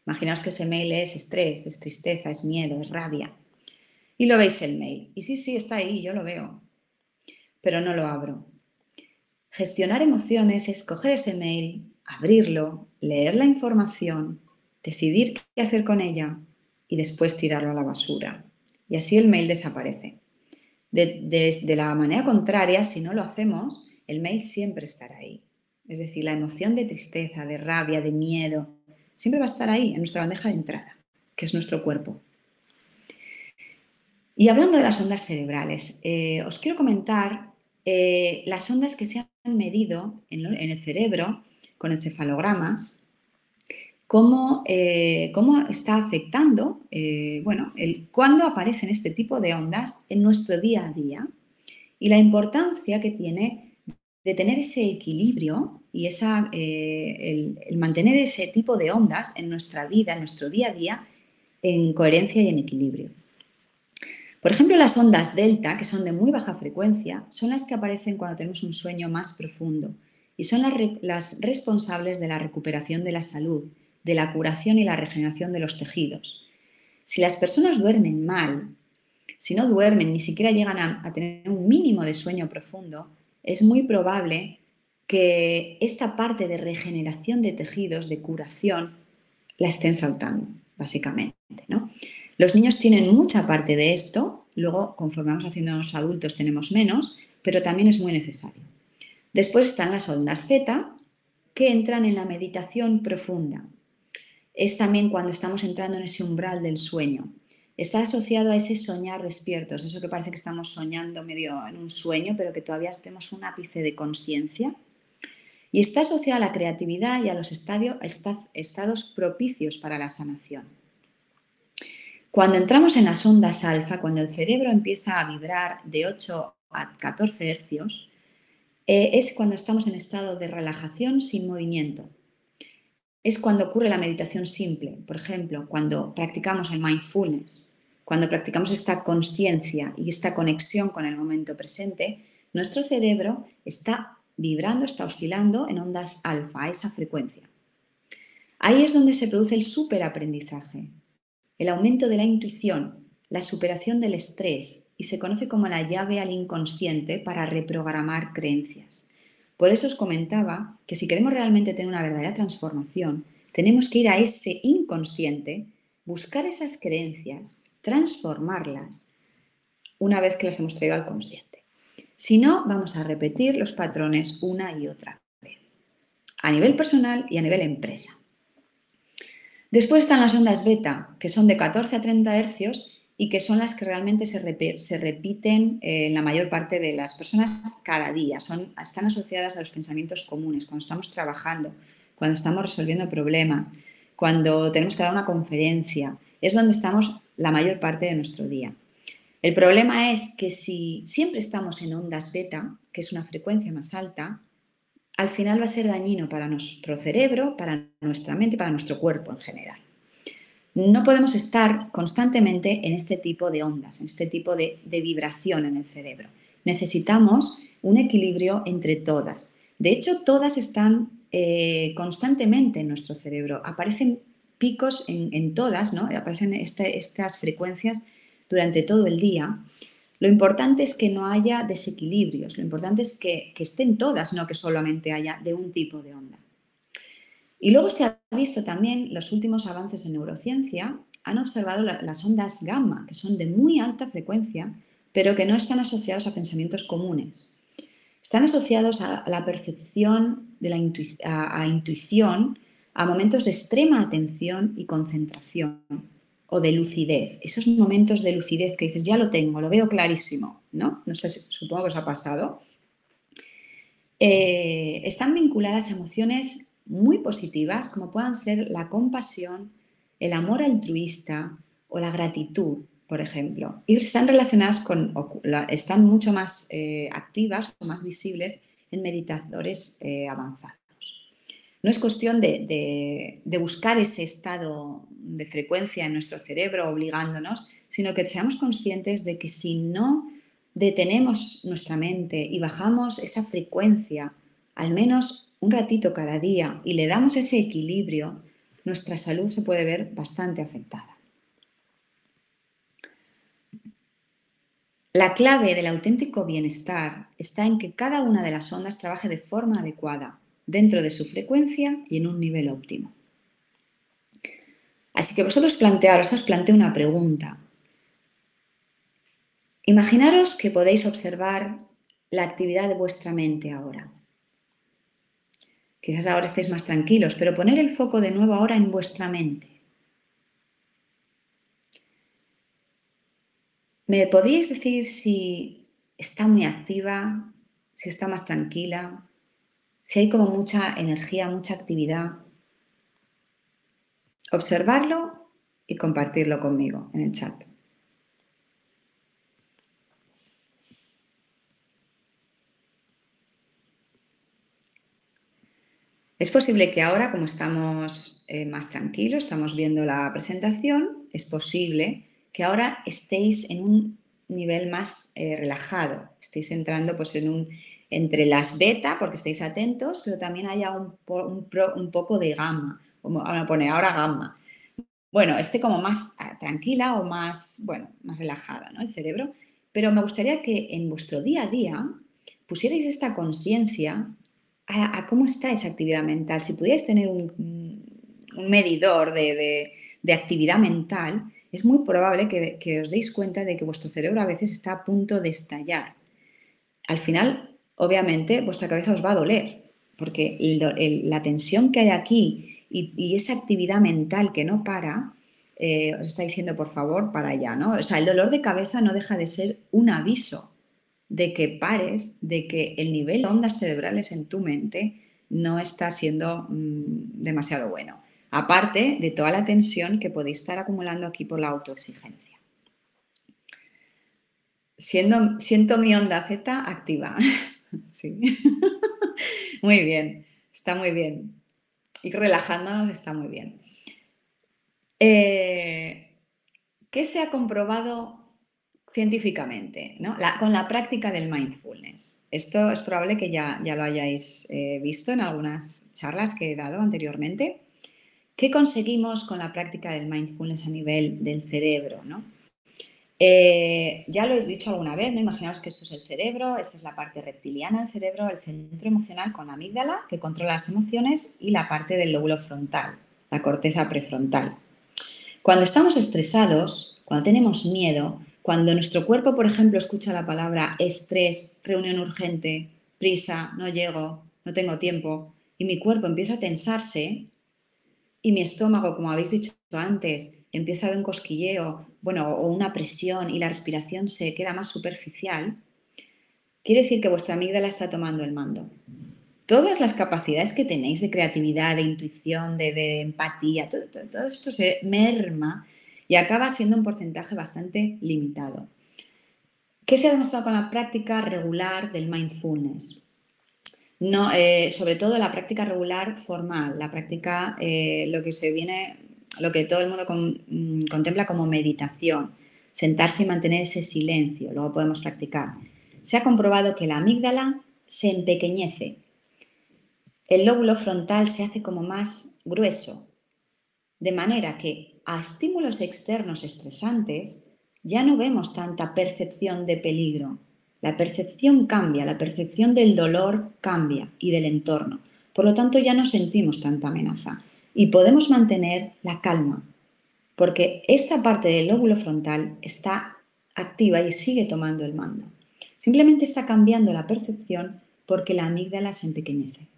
Speaker 3: Imaginaos que ese mail es estrés, es tristeza, es miedo, es rabia. Y lo veis el mail. Y sí, está ahí, yo lo veo. Pero no lo abro. Gestionar emociones es coger ese mail, abrirlo, leer la información, decidir qué hacer con ella y después tirarlo a la basura. Y así el mail desaparece. De la manera contraria, si no lo hacemos, el mail siempre estará ahí. Es decir, la emoción de tristeza, de rabia, de miedo, siempre va a estar ahí, en nuestra bandeja de entrada, que es nuestro cuerpo. Y hablando de las ondas cerebrales, os quiero comentar las ondas que se han medido en el cerebro con encefalogramas, cómo está afectando, cuándo aparecen este tipo de ondas en nuestro día a día y la importancia que tiene de tener ese equilibrio y el mantener ese tipo de ondas en nuestra vida, en nuestro día a día, en coherencia y en equilibrio. Por ejemplo, las ondas delta, que son de muy baja frecuencia, son las que aparecen cuando tenemos un sueño más profundo y son las responsables de la recuperación de la salud, de la curación y la regeneración de los tejidos. Si las personas duermen mal, si no duermen, ni siquiera llegan a tener un mínimo de sueño profundo, es muy probable que esta parte de regeneración de tejidos, de curación, la estén saltando, básicamente, ¿no? Los niños tienen mucha parte de esto, luego conforme vamos haciéndonos adultos tenemos menos, pero también es muy necesario. Después están las ondas Z, que entran en la meditación profunda. Es también cuando estamos entrando en ese umbral del sueño. Está asociado a ese soñar despiertos, eso que parece que estamos soñando medio en un sueño, pero que todavía tenemos un ápice de conciencia. Y está asociado a la creatividad y a los estados propicios para la sanación. Cuando entramos en las ondas alfa, cuando el cerebro empieza a vibrar de 8 a 14 hercios, es cuando estamos en estado de relajación sin movimiento. Es cuando ocurre la meditación simple, por ejemplo, cuando practicamos el mindfulness, cuando practicamos esta conciencia y esta conexión con el momento presente, nuestro cerebro está vibrando, está oscilando en ondas alfa, a esa frecuencia. Ahí es donde se produce el superaprendizaje, el aumento de la intuición, la superación del estrés y se conoce como la llave al inconsciente para reprogramar creencias. Por eso os comentaba que si queremos realmente tener una verdadera transformación, tenemos que ir a ese inconsciente, buscar esas creencias, transformarlas una vez que las hemos traído al consciente. Si no, vamos a repetir los patrones una y otra vez, a nivel personal y a nivel empresa. Después están las ondas beta, que son de 14 a 30 hercios y que son las que realmente se repiten en la mayor parte de las personas cada día. Están asociadas a los pensamientos comunes, cuando estamos trabajando, cuando estamos resolviendo problemas, cuando tenemos que dar una conferencia. Es donde estamos la mayor parte de nuestro día. El problema es que si siempre estamos en ondas beta, que es una frecuencia más alta, al final va a ser dañino para nuestro cerebro, para nuestra mente y para nuestro cuerpo en general. No podemos estar constantemente en este tipo de ondas, en este tipo de vibración en el cerebro. Necesitamos un equilibrio entre todas. De hecho, todas están constantemente en nuestro cerebro. Aparecen picos en todas, ¿no? Aparecen estas frecuencias durante todo el día. Lo importante es que no haya desequilibrios, lo importante es que estén todas, no que solamente haya de un tipo de onda. Y luego se ha visto también, los últimos avances en neurociencia han observado las ondas gamma, que son de muy alta frecuencia, pero que no están asociados a pensamientos comunes. Están asociados a la percepción de a intuición, a momentos de extrema atención y concentración o de lucidez. Esos momentos de lucidez que dices, ya lo tengo, lo veo clarísimo, ¿no? No sé, supongo que os ha pasado. Están vinculadas a emociones muy positivas, como puedan ser la compasión, el amor altruista o la gratitud, por ejemplo. Y están relacionadas están mucho más activas o más visibles en meditadores avanzados. No es cuestión de buscar ese estado de frecuencia en nuestro cerebro obligándonos, sino que seamos conscientes de que si no detenemos nuestra mente y bajamos esa frecuencia al menos un ratito cada día y le damos ese equilibrio, nuestra salud se puede ver bastante afectada. La clave del auténtico bienestar está en que cada una de las ondas trabaje de forma adecuada, dentro de su frecuencia y en un nivel óptimo. Así que vosotros os planteo una pregunta. Imaginaros que podéis observar la actividad de vuestra mente ahora. Quizás ahora estéis más tranquilos, pero poner el foco de nuevo ahora en vuestra mente. ¿Me podríais decir si está muy activa, si está más tranquila, si hay como mucha energía, mucha actividad? Observarlo y compartirlo conmigo en el chat. Es posible que ahora, como estamos más tranquilos, estamos viendo la presentación, es posible que ahora estéis en un nivel más relajado, estéis entrando pues entre las beta, porque estáis atentos, pero también haya un poco de gamma, ahora pone ahora gamma. Bueno, esté como más tranquila o más relajada, ¿no? El cerebro, pero me gustaría que en vuestro día a día pusierais esta conciencia a cómo está esa actividad mental. Si pudierais tener un medidor de actividad mental, es muy probable que os deis cuenta de que vuestro cerebro a veces está a punto de estallar. Al final, obviamente, vuestra cabeza os va a doler, porque la tensión que hay aquí y esa actividad mental que no para, os está diciendo, por favor, para allá, ¿no? O sea, el dolor de cabeza no deja de ser un aviso de que pares, de que el nivel de ondas cerebrales en tu mente no está siendo demasiado bueno. Aparte de toda la tensión que podéis estar acumulando aquí por la autoexigencia. Siento mi onda Z activa. Sí. Muy bien, está muy bien. Ir relajándonos está muy bien. ¿Qué se ha comprobado científicamente, ¿no? Con la práctica del mindfulness? Esto es probable que ya lo hayáis visto en algunas charlas que he dado anteriormente. ¿Qué conseguimos con la práctica del mindfulness a nivel del cerebro, ¿no? Ya lo he dicho alguna vez, ¿no? Imaginaos que esto es el cerebro, esta es la parte reptiliana del cerebro, el centro emocional con la amígdala, que controla las emociones, y la parte del lóbulo frontal, la corteza prefrontal. Cuando estamos estresados, cuando tenemos miedo, cuando nuestro cuerpo, por ejemplo, escucha la palabra estrés, reunión urgente, prisa, no llego, no tengo tiempo, y mi cuerpo empieza a tensarse, y mi estómago, como habéis dicho antes, empieza a haber un cosquilleo, o una presión y la respiración se queda más superficial, quiere decir que vuestra amígdala está tomando el mando. Todas las capacidades que tenéis de creatividad, de intuición, de empatía, todo esto se merma y acaba siendo un porcentaje bastante limitado. ¿Qué se ha demostrado con la práctica regular del mindfulness? No, sobre todo la práctica regular formal, la práctica, lo que todo el mundo contempla como meditación, sentarse y mantener ese silencio, luego podemos practicar. Se ha comprobado que la amígdala se empequeñece, el lóbulo frontal se hace como más grueso, de manera que a estímulos externos estresantes ya no vemos tanta percepción de peligro. La percepción cambia, la percepción del dolor cambia y del entorno. Por lo tanto, ya no sentimos tanta amenaza y podemos mantener la calma, porque esta parte del lóbulo frontal está activa y sigue tomando el mando. Simplemente está cambiando la percepción porque la amígdala se empequeñece.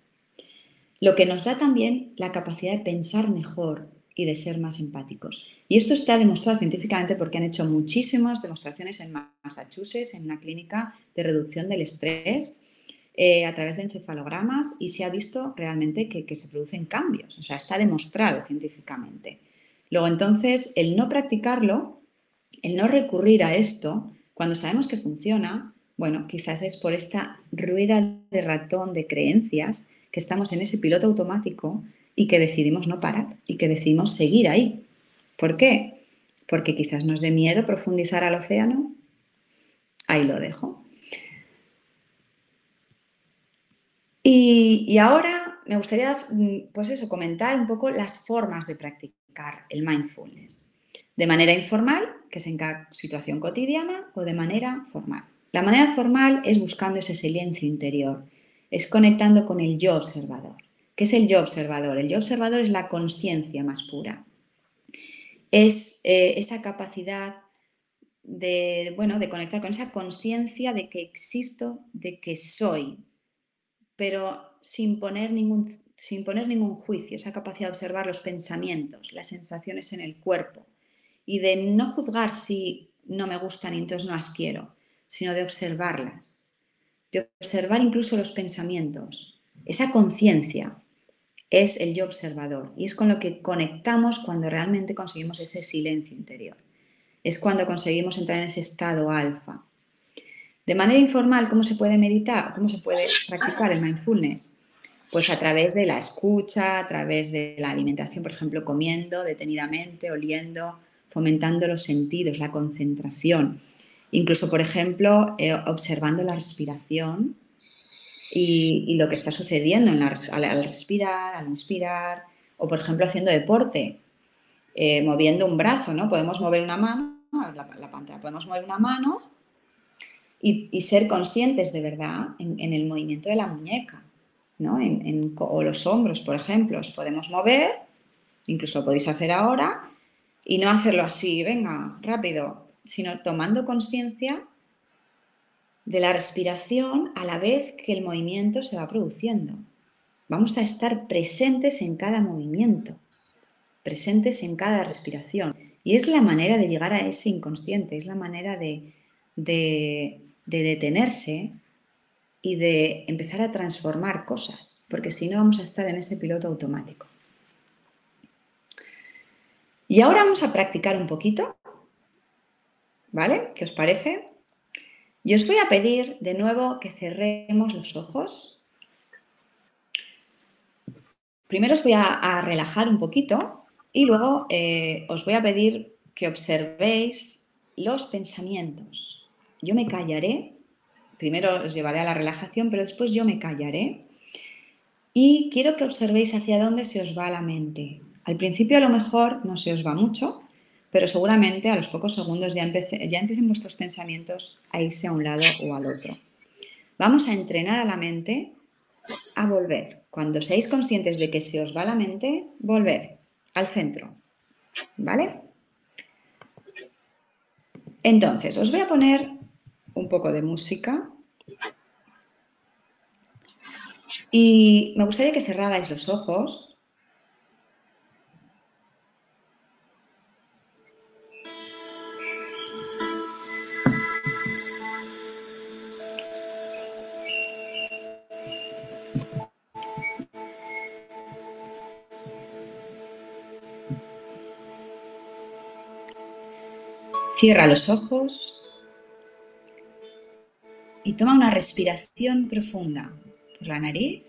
Speaker 3: Lo que nos da también la capacidad de pensar mejor y de ser más empáticos. Y esto está demostrado científicamente porque han hecho muchísimas demostraciones en Massachusetts, en una clínica de reducción del estrés, a través de encefalogramas, y se ha visto realmente que se producen cambios. O sea, está demostrado científicamente. Luego, entonces, el no practicarlo, el no recurrir a esto, cuando sabemos que funciona, bueno, quizás es por esta rueda de ratón de creencias que estamos en ese piloto automático y que decidimos no parar y que decidimos seguir ahí. ¿Por qué? Porque quizás nos dé miedo profundizar al océano. Ahí lo dejo. Y ahora me gustaría, pues eso, comentar un poco las formas de practicar el mindfulness. De manera informal, que es en cada situación cotidiana, o de manera formal. La manera formal es buscando ese silencio interior, es conectando con el yo observador. ¿Qué es el yo observador? El yo observador es la consciencia más pura. Es esa capacidad de conectar con esa consciencia de que existo, de que soy, pero sin poner ningún juicio, esa capacidad de observar los pensamientos, las sensaciones en el cuerpo y de no juzgar si no me gustan y entonces no las quiero, sino de observarlas, de observar incluso los pensamientos. Esa conciencia es el yo observador y es con lo que conectamos cuando realmente conseguimos ese silencio interior. Es cuando conseguimos entrar en ese estado alfa. De manera informal, ¿cómo se puede meditar? ¿Cómo se puede practicar el mindfulness? Pues a través de la escucha, a través de la alimentación, por ejemplo, comiendo detenidamente, oliendo, fomentando los sentidos, la concentración. Incluso, por ejemplo, observando la respiración y lo que está sucediendo al respirar, al inspirar, o, por ejemplo, haciendo deporte, moviendo un brazo, ¿no? Podemos mover una mano, la pantalla, podemos mover una mano y ser conscientes de verdad en el movimiento de la muñeca, ¿no? O los hombros, por ejemplo, os podemos mover, incluso lo podéis hacer ahora, y no hacerlo así, venga, rápido, sino tomando conciencia de la respiración a la vez que el movimiento se va produciendo. Vamos a estar presentes en cada movimiento, presentes en cada respiración. Y es la manera de llegar a ese inconsciente, es la manera de detenerse y de empezar a transformar cosas, porque si no vamos a estar en ese piloto automático. Y ahora vamos a practicar un poquito, ¿vale? ¿Qué os parece? Y os voy a pedir de nuevo que cerremos los ojos. Primero os voy a relajar un poquito y luego os voy a pedir que observéis los pensamientos. Yo me callaré, primero os llevaré a la relajación, pero después yo me callaré y quiero que observéis hacia dónde se os va la mente. Al principio a lo mejor no se os va mucho, pero seguramente a los pocos segundos ya empiecen vuestros pensamientos a irse a un lado o al otro. Vamos a entrenar a la mente a volver. Cuando seáis conscientes de que se os va la mente, volver al centro, ¿vale? Entonces, os voy a poner un poco de música y me gustaría que cerrarais los ojos. Cierra los ojos y toma una respiración profunda por la nariz.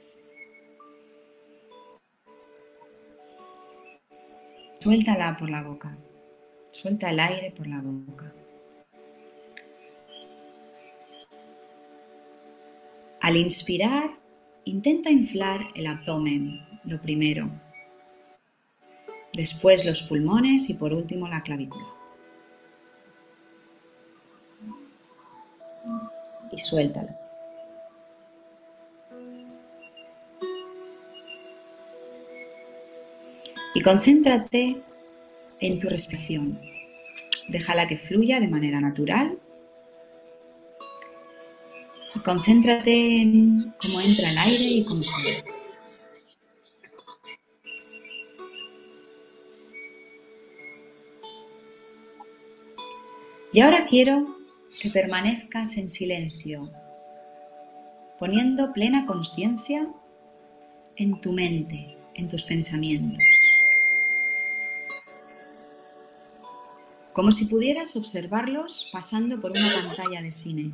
Speaker 3: Suéltala por la boca. Suelta el aire por la boca. Al inspirar, intenta inflar el abdomen, lo primero. Después los pulmones y por último la clavícula. Y suéltalo. Y concéntrate en tu respiración. Déjala que fluya de manera natural. Y concéntrate en cómo entra el aire y cómo sale. Y ahora quiero que permanezcas en silencio, poniendo plena consciencia en tu mente, en tus pensamientos. Como si pudieras observarlos pasando por una pantalla de cine.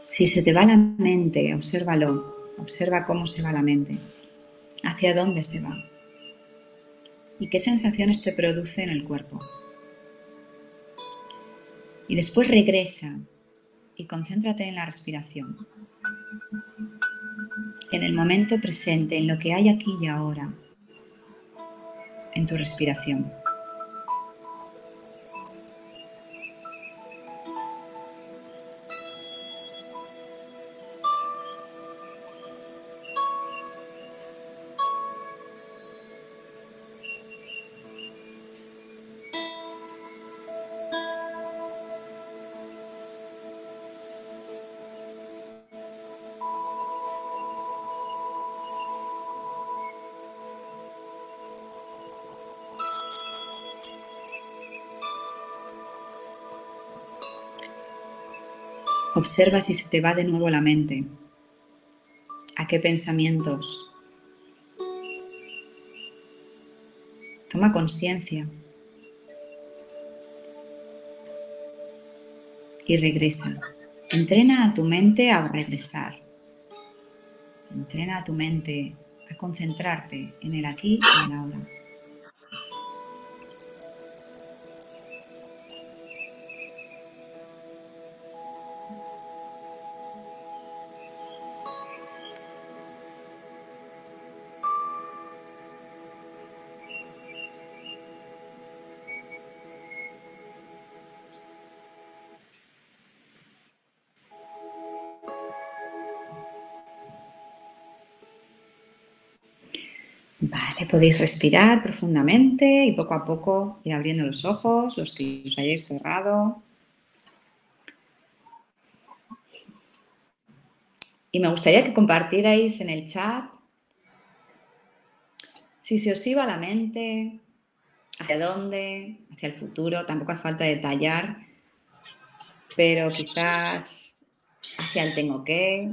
Speaker 3: Si se te va la mente, obsérvalo, observa cómo se va la mente, hacia dónde se va y qué sensaciones te produce en el cuerpo. Y después regresa y concéntrate en la respiración, en el momento presente, en lo que hay aquí y ahora, en tu respiración. Observa si se te va de nuevo la mente. ¿A qué pensamientos? Toma conciencia y regresa. Entrena a tu mente a regresar. Entrena a tu mente a concentrarte en el aquí y el ahora. Vale, podéis respirar profundamente y poco a poco ir abriendo los ojos, los que los hayáis cerrado. Y me gustaría que compartierais en el chat si se os iba la mente, hacia dónde, hacia el futuro, tampoco hace falta detallar, pero quizás hacia el tengo que,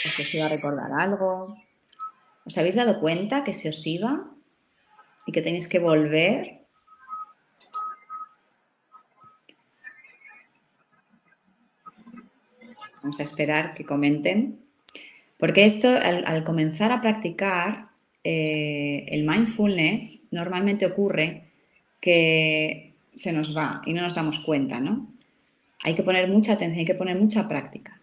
Speaker 3: o si os iba a recordar algo. ¿Os habéis dado cuenta que se os iba y que tenéis que volver? Vamos a esperar que comenten, porque esto al comenzar a practicar el mindfulness normalmente ocurre que se nos va y no nos damos cuenta, ¿no? Hay que poner mucha atención, hay que poner mucha práctica.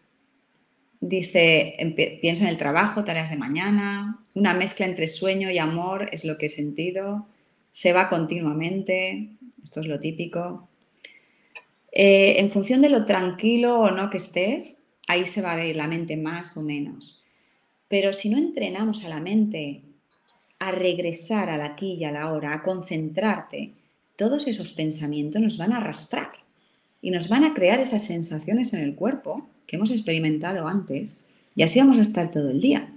Speaker 3: Dice, pienso en el trabajo, tareas de mañana, una mezcla entre sueño y amor es lo que he sentido, se va continuamente, esto es lo típico. En función de lo tranquilo o no que estés, ahí se va a ir la mente más o menos. Pero si no entrenamos a la mente a regresar al aquí y a la hora, a concentrarte, todos esos pensamientos nos van a arrastrar y nos van a crear esas sensaciones en el cuerpo que hemos experimentado antes y así vamos a estar todo el día.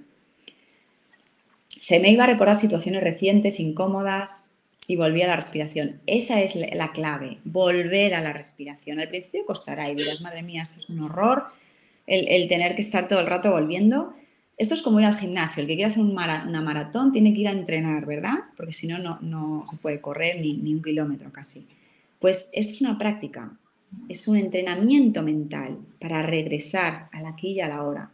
Speaker 3: Se me iba a recordar situaciones recientes, incómodas y volví a la respiración. Esa es la clave, volver a la respiración. Al principio costará y dirás, madre mía, esto es un horror, el tener que estar todo el rato volviendo. Esto es como ir al gimnasio, el que quiere hacer una maratón tiene que ir a entrenar, ¿verdad? Porque si no, no se puede correr ni un kilómetro casi. Pues esto es una práctica, es un entrenamiento mental para regresar al aquí y a la hora.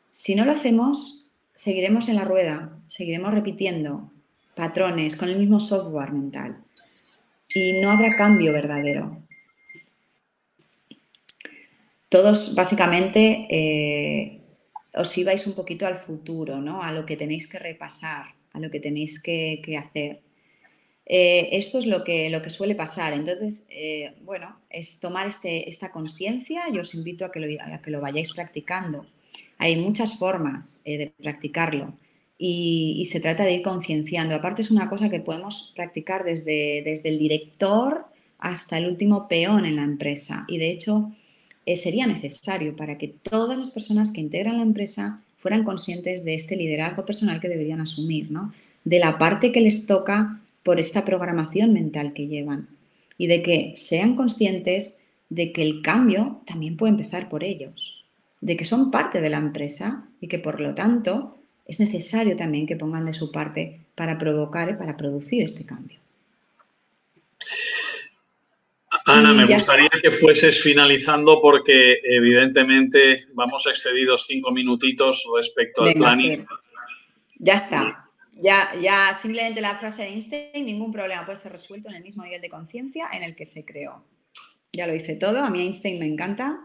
Speaker 3: Si no lo hacemos, seguiremos en la rueda, seguiremos repitiendo patrones con el mismo software mental y no habrá cambio verdadero. Todos básicamente os ibais un poquito al futuro, ¿no? A lo que tenéis que repasar, a lo que tenéis que hacer. Esto es lo que suele pasar. Entonces, bueno, es tomar esta conciencia y os invito a que lo vayáis practicando. Hay muchas formas de practicarlo y se trata de ir concienciando. Aparte es una cosa que podemos practicar desde el director hasta el último peón en la empresa y de hecho sería necesario para que todas las personas que integran la empresa fueran conscientes de este liderazgo personal que deberían asumir, ¿no? De la parte que les toca por esta programación mental que llevan y de que sean conscientes de que el cambio también puede empezar por ellos, de que son parte de la empresa y que por lo tanto es necesario también que pongan de su parte para provocar y para producir este cambio.
Speaker 1: Ana, me gustaría que fueses finalizando porque evidentemente vamos excedidos 5 minutitos respecto al planning.
Speaker 3: Sí. Ya está. Ya simplemente la frase de Einstein, ningún problema puede ser resuelto en el mismo nivel de conciencia en el que se creó. Ya lo hice todo, a mí Einstein me encanta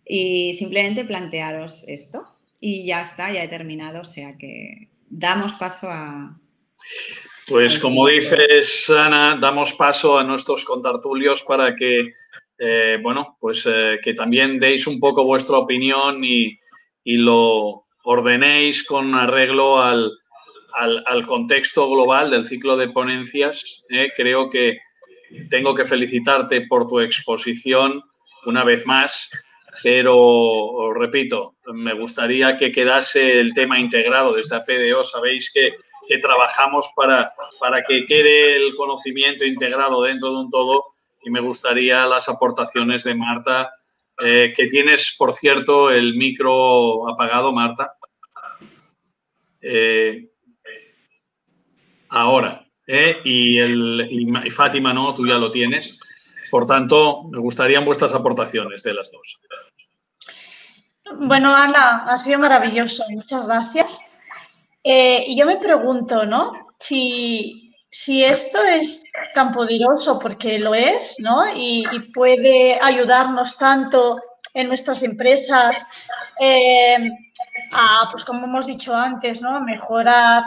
Speaker 3: y simplemente plantearos esto y ya está, ya he terminado, o sea que damos paso a...
Speaker 1: Pues como dices, Ana, damos paso a nuestros contertulios para que, bueno, pues que también deis un poco vuestra opinión y lo ordenéis con arreglo al contexto global del ciclo de ponencias. Creo que tengo que felicitarte por tu exposición una vez más, pero os repito, me gustaría que quedase el tema integrado desde APDO. Sabéis que trabajamos para que quede el conocimiento integrado dentro de un todo y me gustaría las aportaciones de Marta, que tienes, por cierto, el micro apagado, Marta. Ahora. Y Fátima, no, tú ya lo tienes. Por tanto, me gustarían vuestras aportaciones de las dos.
Speaker 2: Bueno, Ana, ha sido maravilloso. Muchas gracias. Y yo me pregunto, ¿no? Si esto es tan poderoso, porque lo es, ¿no? Y puede ayudarnos tanto en nuestras empresas a, pues como hemos dicho antes, ¿no? Mejorar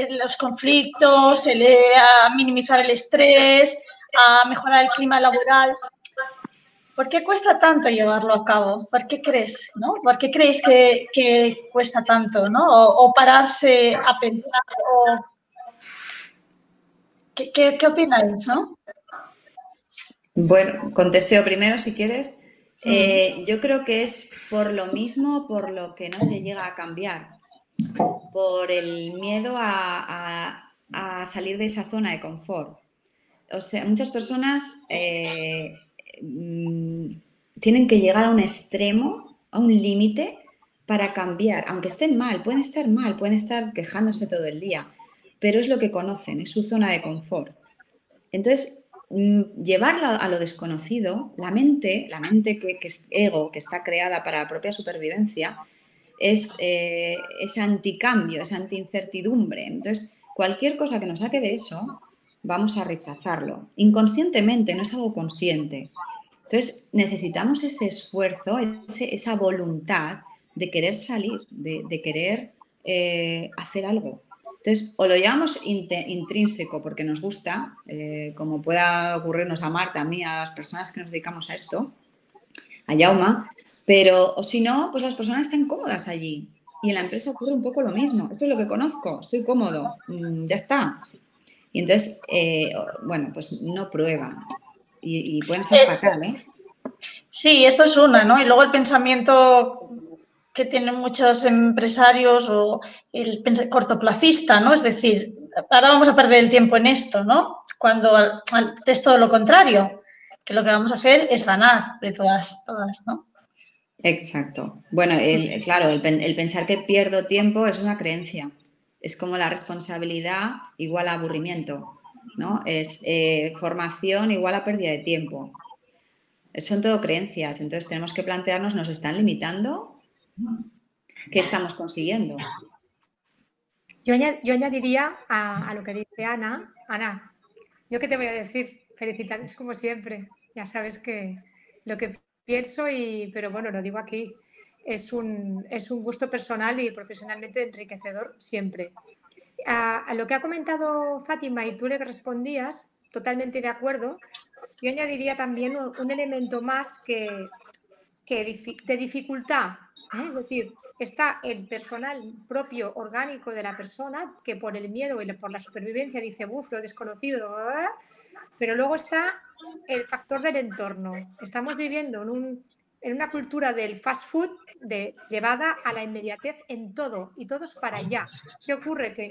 Speaker 2: los conflictos, a minimizar el estrés, a mejorar el clima laboral. ¿Por qué cuesta tanto llevarlo a cabo? ¿Por qué crees, no? ¿Por qué creéis que cuesta tanto, no? O pararse a pensar, o ¿qué opináis, no?
Speaker 3: Bueno, contesteo primero si quieres. Yo creo que es por lo mismo, por lo que no se llega a cambiar, por el miedo a salir de esa zona de confort. O sea, muchas personas tienen que llegar a un extremo, a un límite para cambiar, aunque estén mal, pueden estar quejándose todo el día, pero es lo que conocen, es su zona de confort. Entonces, llevarla a lo desconocido, la mente que es ego, que está creada para la propia supervivencia, es anticambio, es anti-incertidumbre. Entonces, cualquier cosa que nos saque de eso, vamos a rechazarlo. Inconscientemente, no es algo consciente. Entonces, necesitamos ese esfuerzo, esa voluntad de querer salir, de querer hacer algo. Entonces, o lo llevamos intrínseco porque nos gusta, como pueda ocurrirnos a Marta, a mí, a las personas que nos dedicamos a esto, a Jauma, pero o si no, pues las personas están cómodas allí. Y en la empresa ocurre un poco lo mismo. Esto es lo que conozco, estoy cómodo, ya está. Y entonces, bueno, pues no prueban. Y pueden ser fatal, ¿eh?
Speaker 2: Sí, esto es una, ¿no? Y luego el pensamiento que tienen muchos empresarios o el cortoplacista, ¿no? Es decir, ahora vamos a perder el tiempo en esto, ¿no? Cuando es todo lo contrario, que lo que vamos a hacer es ganar de todas, ¿no?
Speaker 3: Exacto. Bueno, claro, el pensar que pierdo tiempo es una creencia. Es como la responsabilidad igual a aburrimiento, ¿no? Es formación igual a pérdida de tiempo. Son todo creencias, entonces tenemos que plantearnos, ¿nos están limitando? ¿Qué estamos consiguiendo?
Speaker 4: Yo añadiría a lo que dice Ana. Ana, ¿yo qué te voy a decir? Felicidades como siempre. Ya sabes que lo que pienso, pero bueno, lo digo aquí, es un gusto personal y profesionalmente enriquecedor siempre. A lo que ha comentado Fátima y tú le respondías, totalmente de acuerdo, yo añadiría también un elemento más de dificultad, ¿eh? Es decir, está el personal propio orgánico de la persona que por el miedo y por la supervivencia dice, uff, lo desconocido, pero luego está el factor del entorno. Estamos viviendo en una cultura del fast food llevada a la inmediatez en todo y todo es para allá. ¿Qué ocurre?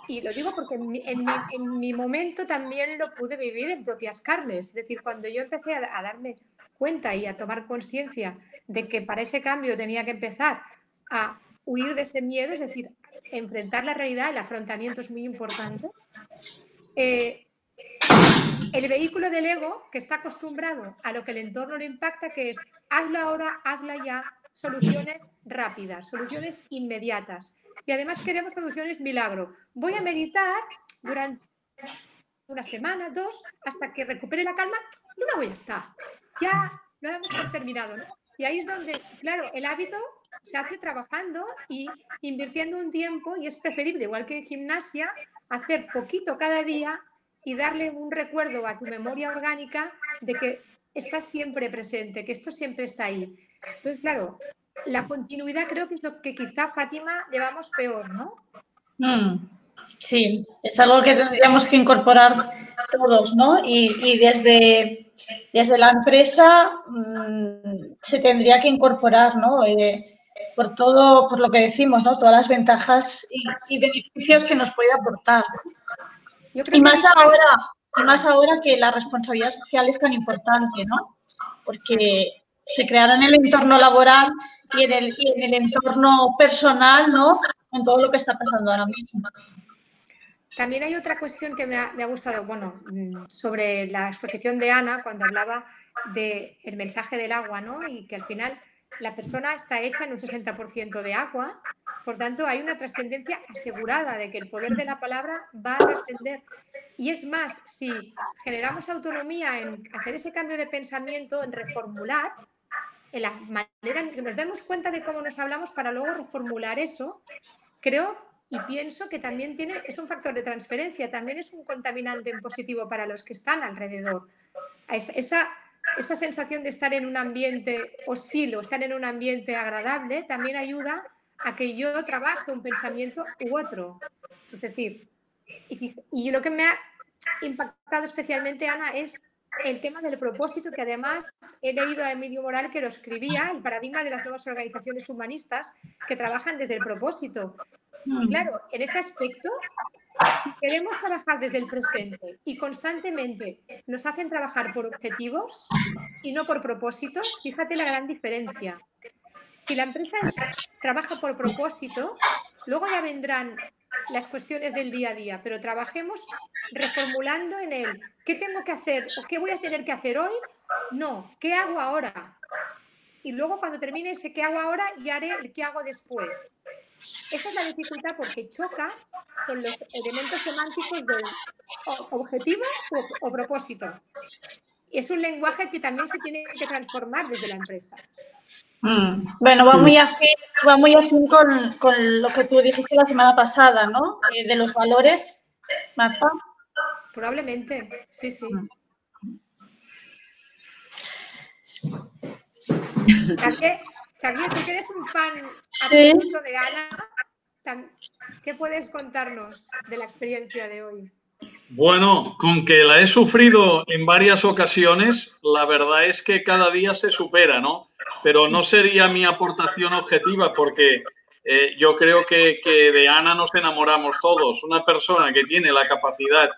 Speaker 4: Y lo digo porque en mi momento también lo pude vivir en propias carnes. Es decir, cuando yo empecé a darme cuenta y a tomar conciencia de que para ese cambio tenía que empezar a huir de ese miedo, es decir, enfrentar la realidad, el afrontamiento es muy importante. El vehículo del ego, que está acostumbrado a lo que el entorno le impacta, que es hazlo ahora, hazla ya, soluciones rápidas, soluciones inmediatas. Y además queremos soluciones milagro. Voy a meditar durante una semana, 2, hasta que recupere la calma y luego ya está. Ya lo damos por terminado, ¿no? Y ahí es donde, claro, el hábito se hace trabajando y invirtiendo un tiempo y es preferible, igual que en gimnasia, hacer poquito cada día y darle un recuerdo a tu memoria orgánica de que estás siempre presente, que esto siempre está ahí. Entonces, claro, la continuidad creo que es lo que quizá, Fátima, llevamos peor, ¿no?
Speaker 2: Sí, es algo que tendríamos que incorporar todos, ¿no? Y desde la empresa se tendría que incorporar, ¿no? Por lo que decimos, ¿no? Todas las ventajas y beneficios que nos puede aportar. Y más ahora que la responsabilidad social es tan importante, ¿no? Porque se creará en el entorno laboral y en el entorno personal, ¿no? Con todo lo que está pasando ahora mismo.
Speaker 4: También hay otra cuestión que me ha gustado, bueno, sobre la exposición de Ana, cuando hablaba del mensaje del agua, ¿no? Y que al final la persona está hecha en un 60% de agua, por tanto hay una trascendencia asegurada de que el poder de la palabra va a trascender. Y es más, si generamos autonomía en hacer ese cambio de pensamiento, en reformular, en la manera en que nos demos cuenta de cómo nos hablamos para luego reformular eso, creo y pienso que también es un factor de transferencia, también es un contaminante en positivo para los que están alrededor. Esa sensación de estar en un ambiente hostil o estar en un ambiente agradable también ayuda a que yo trabaje un pensamiento u otro. Es decir, y lo que me ha impactado especialmente, Ana, es el tema del propósito, que además he leído a Emilio Moral que lo escribía, el paradigma de las nuevas organizaciones humanistas que trabajan desde el propósito. Y claro, en ese aspecto, si queremos trabajar desde el presente y constantemente nos hacen trabajar por objetivos y no por propósitos, fíjate la gran diferencia. Si la empresa trabaja por propósito, luego ya vendrán las cuestiones del día a día, pero trabajemos reformulando en el ¿qué tengo que hacer o qué voy a tener que hacer hoy? No, ¿qué hago ahora? Y luego cuando termine ese ¿qué hago ahora? Ya haré el ¿qué hago después? Esa es la dificultad porque choca con los elementos semánticos del objetivo o propósito. Es un lenguaje que también se tiene que transformar desde la empresa.
Speaker 2: Bueno, va muy afín con lo que tú dijiste la semana pasada, ¿no? De los valores, Marta.
Speaker 4: Probablemente, sí, sí. Xavier, tú que eres un fan absoluto de Ana, ¿qué puedes contarnos de la experiencia de hoy?
Speaker 1: Bueno, con que la he sufrido en varias ocasiones, la verdad es que cada día se supera, ¿no? Pero no sería mi aportación objetiva porque yo creo que de Ana nos enamoramos todos. Una persona que tiene la capacidad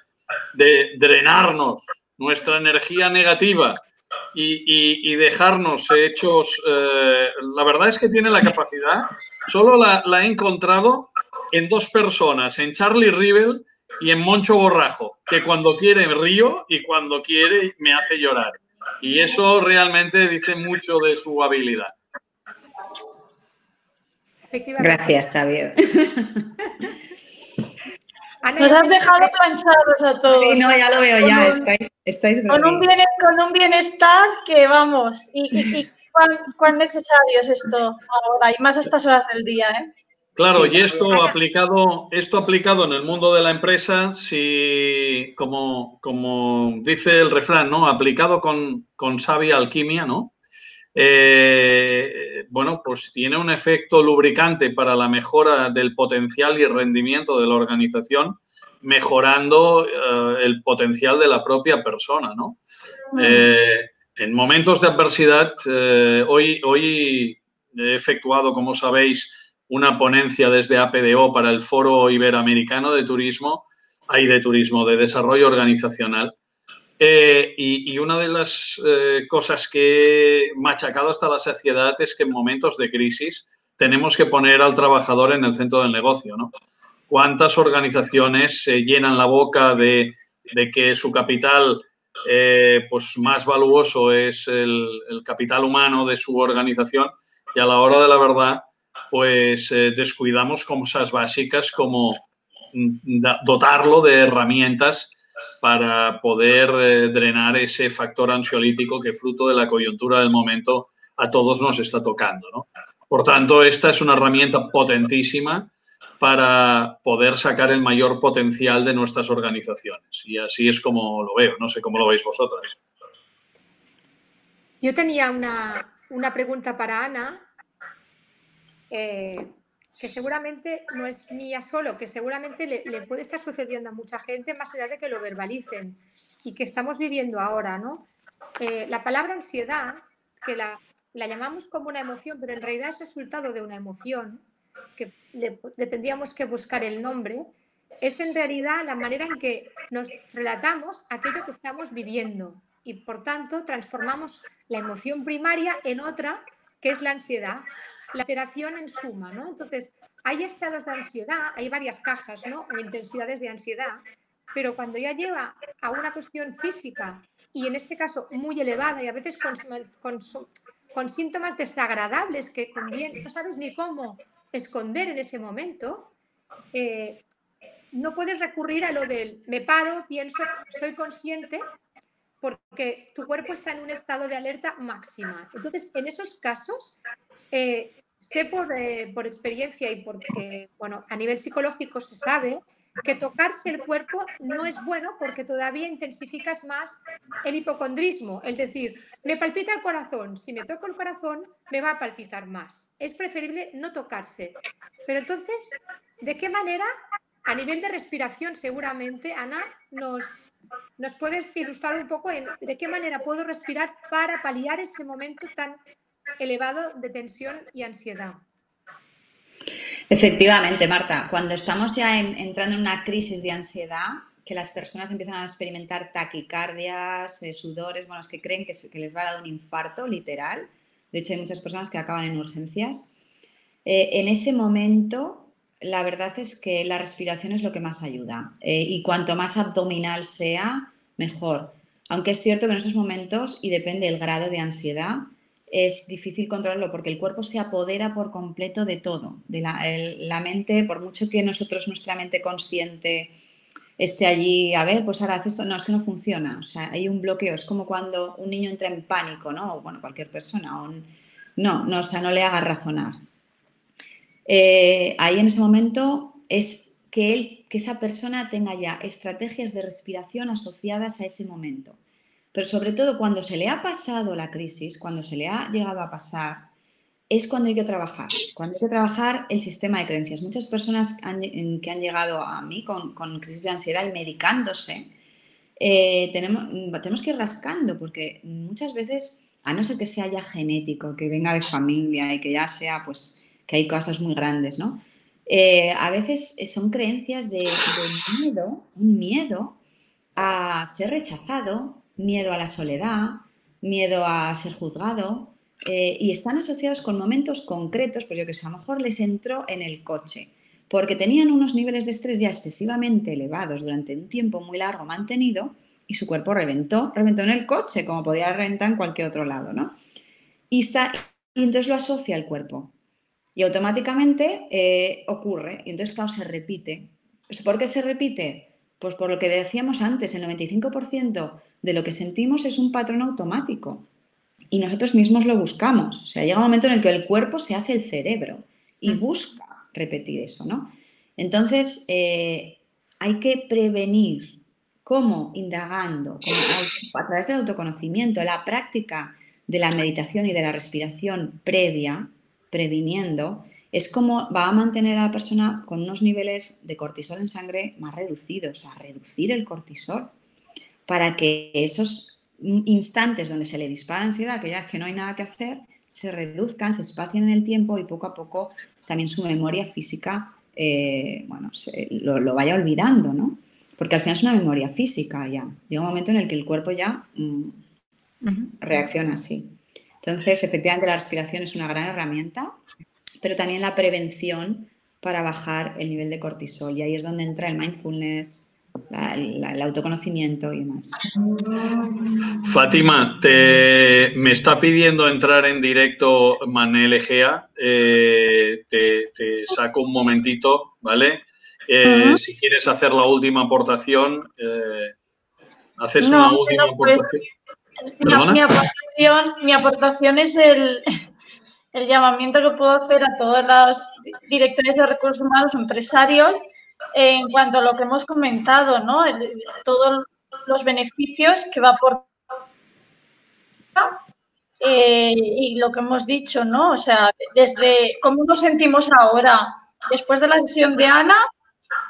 Speaker 1: de drenarnos nuestra energía negativa y dejarnos hechos... la verdad es que tiene la capacidad. Solo la he encontrado en dos personas, en Charlie Rivel y en Moncho Borrajo, que cuando quiere río y cuando quiere me hace llorar. Y eso realmente dice mucho de su habilidad.
Speaker 4: Efectivamente.
Speaker 3: Gracias, Xavier.
Speaker 4: Ana,
Speaker 2: Nos has dejado planchados a todos.
Speaker 3: Sí, no, ya lo veo ya, estáis
Speaker 2: con un bienestar que vamos, y cuán necesario es esto ahora, y más a estas horas del día, ¿eh?
Speaker 1: Claro,
Speaker 3: Sí,
Speaker 1: y esto aplicado en el mundo de la empresa, si, como dice el refrán, ¿no? Aplicado con sabia alquimia, ¿no? Bueno, pues tiene un efecto lubricante para la mejora del potencial y rendimiento de la organización, mejorando el potencial de la propia persona, ¿no? En momentos de adversidad, hoy he efectuado, como sabéis, una ponencia desde APDO para el Foro Iberoamericano de de Desarrollo Organizacional. Y una de las cosas que he machacado hasta la saciedad es que en momentos de crisis tenemos que poner al trabajador en el centro del negocio, ¿no? ¿Cuántas organizaciones se llenan la boca de que su capital pues más valuoso es el capital humano de su organización, y a la hora de la verdad pues descuidamos cosas básicas como dotarlo de herramientas para poder drenar ese factor ansiolítico que, fruto de la coyuntura del momento, a todos nos está tocando, ¿no? Por tanto, esta es una herramienta potentísima para poder sacar el mayor potencial de nuestras organizaciones. Y así es como lo veo. No sé cómo lo veis vosotras.
Speaker 4: Yo tenía una pregunta para Ana, que seguramente no es mía solo, que seguramente le puede estar sucediendo a mucha gente, más allá de que lo verbalicen, y que estamos viviendo ahora, ¿no? La palabra ansiedad, que la llamamos como una emoción, pero en realidad es resultado de una emoción, que le tendríamos que buscar el nombre, es en realidad la manera en que nos relatamos aquello que estamos viviendo, y por tanto transformamos la emoción primaria en otra, que es la ansiedad, la alteración en suma, ¿no? Entonces, hay estados de ansiedad, hay varias cajas, ¿no? O intensidades de ansiedad, pero cuando ya lleva a una cuestión física, y en este caso muy elevada, y a veces con síntomas desagradables que no sabes ni cómo esconder en ese momento, no puedes recurrir a lo del me paro, pienso, soy consciente, porque tu cuerpo está en un estado de alerta máxima. Entonces, en esos casos, sé por experiencia y porque, bueno, a nivel psicológico se sabe que tocarse el cuerpo no es bueno, porque todavía intensificas más el hipocondrismo, es decir, me palpita el corazón, si me toco el corazón me va a palpitar más. Es preferible no tocarse. Pero entonces, ¿de qué manera? A nivel de respiración, seguramente, Ana, nos puedes ilustrar un poco de qué manera puedo respirar para paliar ese momento tan elevado de tensión y ansiedad.
Speaker 3: Efectivamente, Marta, cuando estamos ya entrando en una crisis de ansiedad, que las personas empiezan a experimentar taquicardias, sudores, bueno, es que creen que les va a dar un infarto, literal. De hecho, hay muchas personas que acaban en urgencias. En ese momento, la verdad es que la respiración es lo que más ayuda. Y cuanto más abdominal sea, mejor. Aunque es cierto que en esos momentos, y depende del grado de ansiedad, es difícil controlarlo porque el cuerpo se apodera por completo de todo. De la mente, por mucho que nuestra mente consciente esté allí, a ver, pues ahora haz esto, no, es que no funciona. O sea, hay un bloqueo. Es como cuando un niño entra en pánico, ¿no? O bueno, cualquier persona. O sea, no le haga razonar. Ahí en ese momento es que esa persona tenga ya estrategias de respiración asociadas a ese momento. Pero sobre todo cuando se le ha pasado la crisis, cuando se le ha llegado a pasar, es cuando hay que trabajar. Cuando hay que trabajar el sistema de creencias. Muchas personas que han llegado a mí con crisis de ansiedad y medicándose, tenemos que ir rascando, porque muchas veces, a no ser que sea ya genético, que venga de familia y que ya sea, pues, que hay cosas muy grandes, ¿no? A veces son creencias de miedo, un miedo a ser rechazado, miedo a la soledad, miedo a ser juzgado, y están asociados con momentos concretos, pues yo que sé, a lo mejor les entró en el coche, porque tenían unos niveles de estrés ya excesivamente elevados durante un tiempo muy largo mantenido, y su cuerpo reventó en el coche, como podía reventar en cualquier otro lado, ¿no? Y entonces lo asocia al cuerpo. y automáticamente ocurre. Y entonces, claro, se repite. Pues, ¿por qué se repite? Pues por lo que decíamos antes, el 95% de lo que sentimos es un patrón automático y nosotros mismos lo buscamos. O sea, llega un momento en el que el cuerpo se hace el cerebro y busca repetir eso, ¿no? Entonces, hay que prevenir. ¿Cómo? Indagando, a través del autoconocimiento, la práctica de la meditación y de la respiración previa, previniendo, es como va a mantener a la persona con unos niveles de cortisol en sangre más reducidos, a reducir el cortisol, para que esos instantes donde se le dispara la ansiedad, que ya es que no hay nada que hacer, se reduzcan, se espacien en el tiempo y poco a poco también su memoria física lo vaya olvidando, ¿no? Porque al final es una memoria física ya. Llega un momento en el que el cuerpo ya reacciona así. Entonces, efectivamente, la respiración es una gran herramienta, pero también la prevención para bajar el nivel de cortisol. Y ahí es donde entra el mindfulness, el autoconocimiento y demás.
Speaker 1: Fátima, me está pidiendo entrar en directo Manel Egea. Te saco un momentito, ¿vale? Si quieres hacer la última aportación, haces una última aportación.
Speaker 2: Mi aportación es el llamamiento que puedo hacer a todos los directores de recursos humanos, empresarios, en cuanto a lo que hemos comentado, ¿no? Todos los beneficios que va a aportar y lo que hemos dicho, ¿no? O sea, desde cómo nos sentimos ahora, después de la sesión de Ana,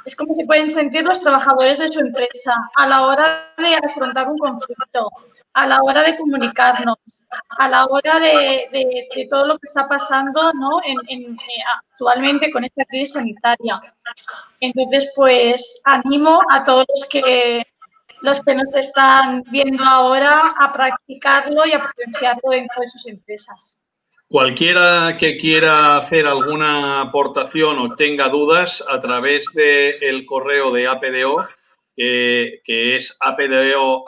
Speaker 2: es como se pueden sentir los trabajadores de su empresa a la hora de afrontar un conflicto, a la hora de comunicarnos, a la hora de todo lo que está pasando, ¿no? Actualmente con esta crisis sanitaria. Entonces, pues animo a todos los que nos están viendo ahora a practicarlo y a potenciarlo dentro de sus empresas.
Speaker 1: Cualquiera que quiera hacer alguna aportación o tenga dudas, a través del correo de APDO, que es apdo@apdo.org,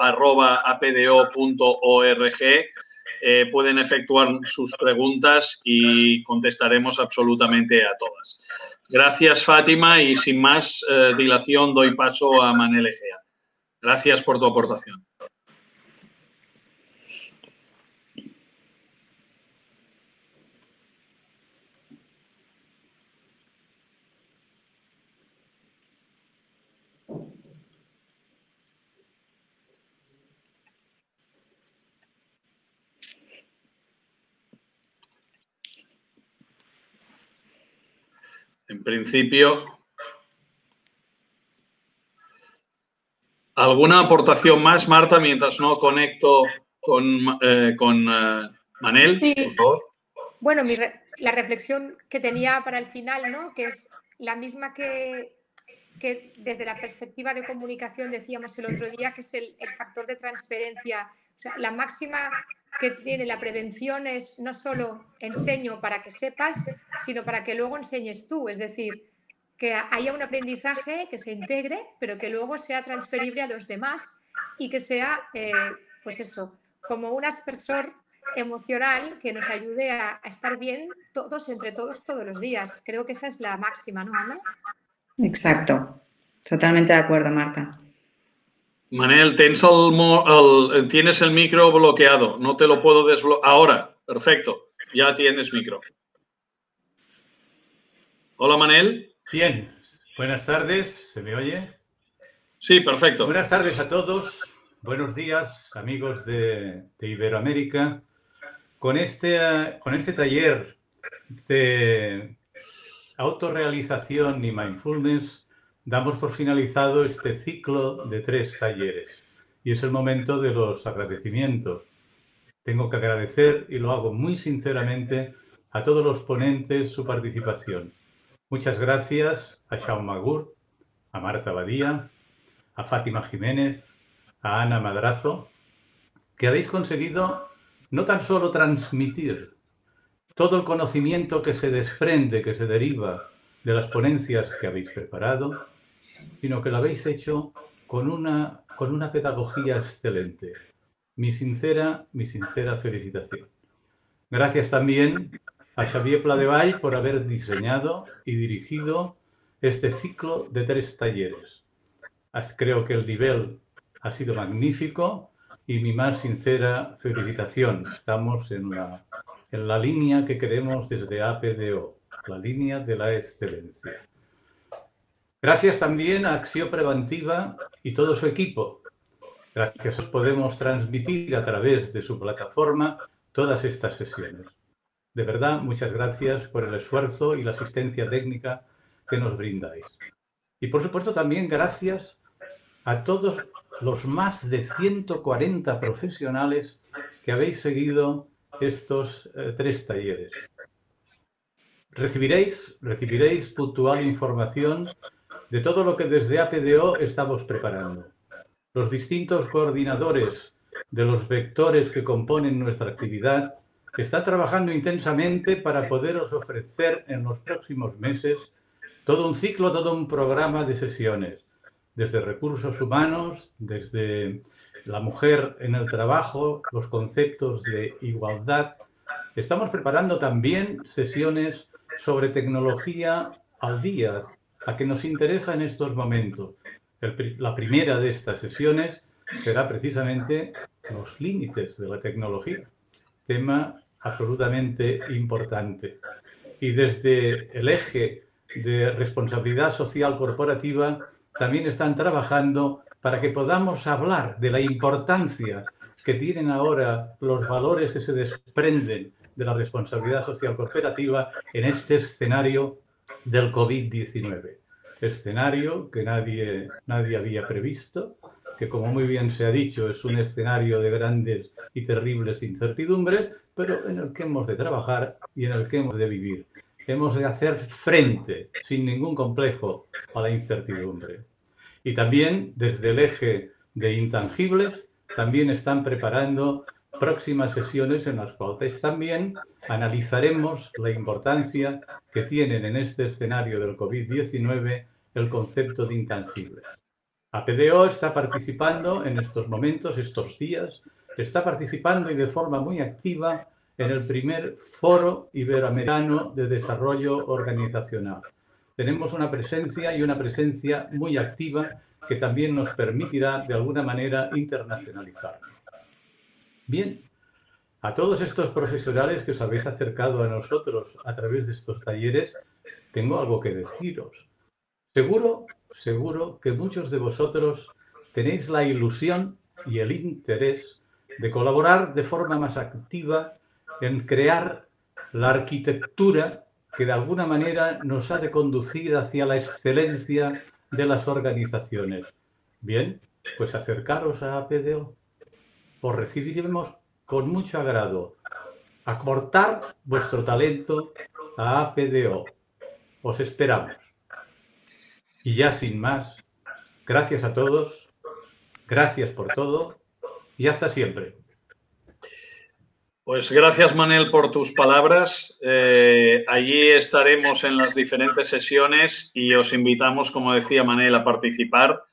Speaker 1: pueden efectuar sus preguntas y contestaremos absolutamente a todas. Gracias, Fátima, y sin más dilación doy paso a Manel Egea. Gracias por tu aportación. En principio, ¿alguna aportación más, Marta, mientras no conecto con Manel?
Speaker 4: Sí.
Speaker 1: Por favor.
Speaker 4: Bueno, la reflexión que tenía para el final, ¿no? Que es la misma que desde la perspectiva de comunicación decíamos el otro día, que es el factor de transferencia. O sea, la máxima que tiene la prevención es no solo enseño para que sepas, sino para que luego enseñes tú. Es decir, que haya un aprendizaje que se integre, pero que luego sea transferible a los demás y que sea, pues eso, como un aspersor emocional que nos ayude a estar bien todos, entre todos, todos los días. Creo que esa es la máxima, ¿no, Ana?
Speaker 3: Exacto. Totalmente de acuerdo, Marta.
Speaker 1: Manel, tienes el micro bloqueado. No te lo puedo desbloquear. Ahora, perfecto. Ya tienes micro. Hola, Manel.
Speaker 5: Bien. Buenas tardes. ¿Se me oye?
Speaker 1: Sí, perfecto.
Speaker 5: Buenas tardes a todos. Buenos días, amigos de Iberoamérica. Con este taller de autorrealización y mindfulness damos por finalizado este ciclo de 3 talleres y es el momento de los agradecimientos. Tengo que agradecer, y lo hago muy sinceramente, a todos los ponentes su participación. Muchas gracias a Jaume Gurt, a Marta Badía, a Fátima Jiménez, a Ana Madrazo, que habéis conseguido no tan solo transmitir todo el conocimiento que se desprende, que se deriva de las ponencias que habéis preparado, sino que lo habéis hecho con una pedagogía excelente. Mi sincera felicitación. Gracias también a Xavier Pladevall por haber diseñado y dirigido este ciclo de 3 talleres. Creo que el nivel ha sido magnífico y mi más sincera felicitación. Estamos en la línea que queremos desde APDO, la línea de la excelencia. Gracias también a Acció Preventiva y todo su equipo. Gracias podemos transmitir a través de su plataforma todas estas sesiones. De verdad, muchas gracias por el esfuerzo y la asistencia técnica que nos brindáis. Y por supuesto también gracias a todos los más de 140 profesionales que habéis seguido estos 3 talleres. Recibiréis puntual información de todo lo que desde APDO estamos preparando. Los distintos coordinadores de los vectores que componen nuestra actividad están trabajando intensamente para poderos ofrecer en los próximos meses todo un ciclo, todo un programa de sesiones, desde recursos humanos, desde la mujer en el trabajo, los conceptos de igualdad. Estamos preparando también sesiones sobre tecnología al día, a que nos interesa en estos momentos. La primera de estas sesiones será precisamente los límites de la tecnología, tema absolutamente importante. Y desde el eje de responsabilidad social corporativa también están trabajando para que podamos hablar de la importancia que tienen ahora los valores que se desprenden de la responsabilidad social corporativa en este escenario del COVID-19. Escenario que nadie había previsto, que como muy bien se ha dicho es un escenario de grandes y terribles incertidumbres, pero en el que hemos de trabajar y en el que hemos de vivir. Hemos de hacer frente sin ningún complejo a la incertidumbre. Y también desde el eje de intangibles también están preparando próximas sesiones en las cuales también analizaremos la importancia que tienen en este escenario del COVID-19 el concepto de intangibles. APDO está participando en estos momentos, estos días, está participando y de forma muy activa en el primer Foro Iberoamericano de Desarrollo Organizacional. Tenemos una presencia muy activa que también nos permitirá de alguna manera internacionalizar. Bien, a todos estos profesionales que os habéis acercado a nosotros a través de estos talleres, tengo algo que deciros. Seguro que muchos de vosotros tenéis la ilusión y el interés de colaborar de forma más activa en crear la arquitectura que de alguna manera nos ha de conducir hacia la excelencia de las organizaciones. Bien, pues acercaros a APDO. Os recibiremos con mucho agrado. Aportar vuestro talento a APDO. Os esperamos. Y ya sin más, gracias a todos, gracias por todo y hasta siempre.
Speaker 1: Pues gracias, Manel, por tus palabras. Allí estaremos en las diferentes sesiones y os invitamos, como decía Manel, a participar.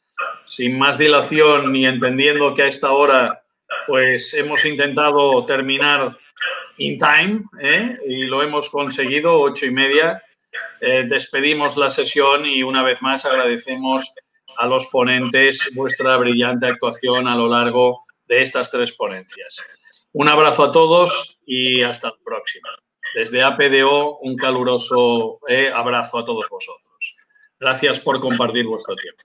Speaker 1: Sin más dilación y entendiendo que a esta hora pues hemos intentado terminar in time, y lo hemos conseguido, 8:30. Despedimos la sesión y una vez más agradecemos a los ponentes vuestra brillante actuación a lo largo de estas 3 ponencias. Un abrazo a todos y hasta la próxima. Desde APDO, un caluroso abrazo a todos vosotros. Gracias por compartir vuestro tiempo.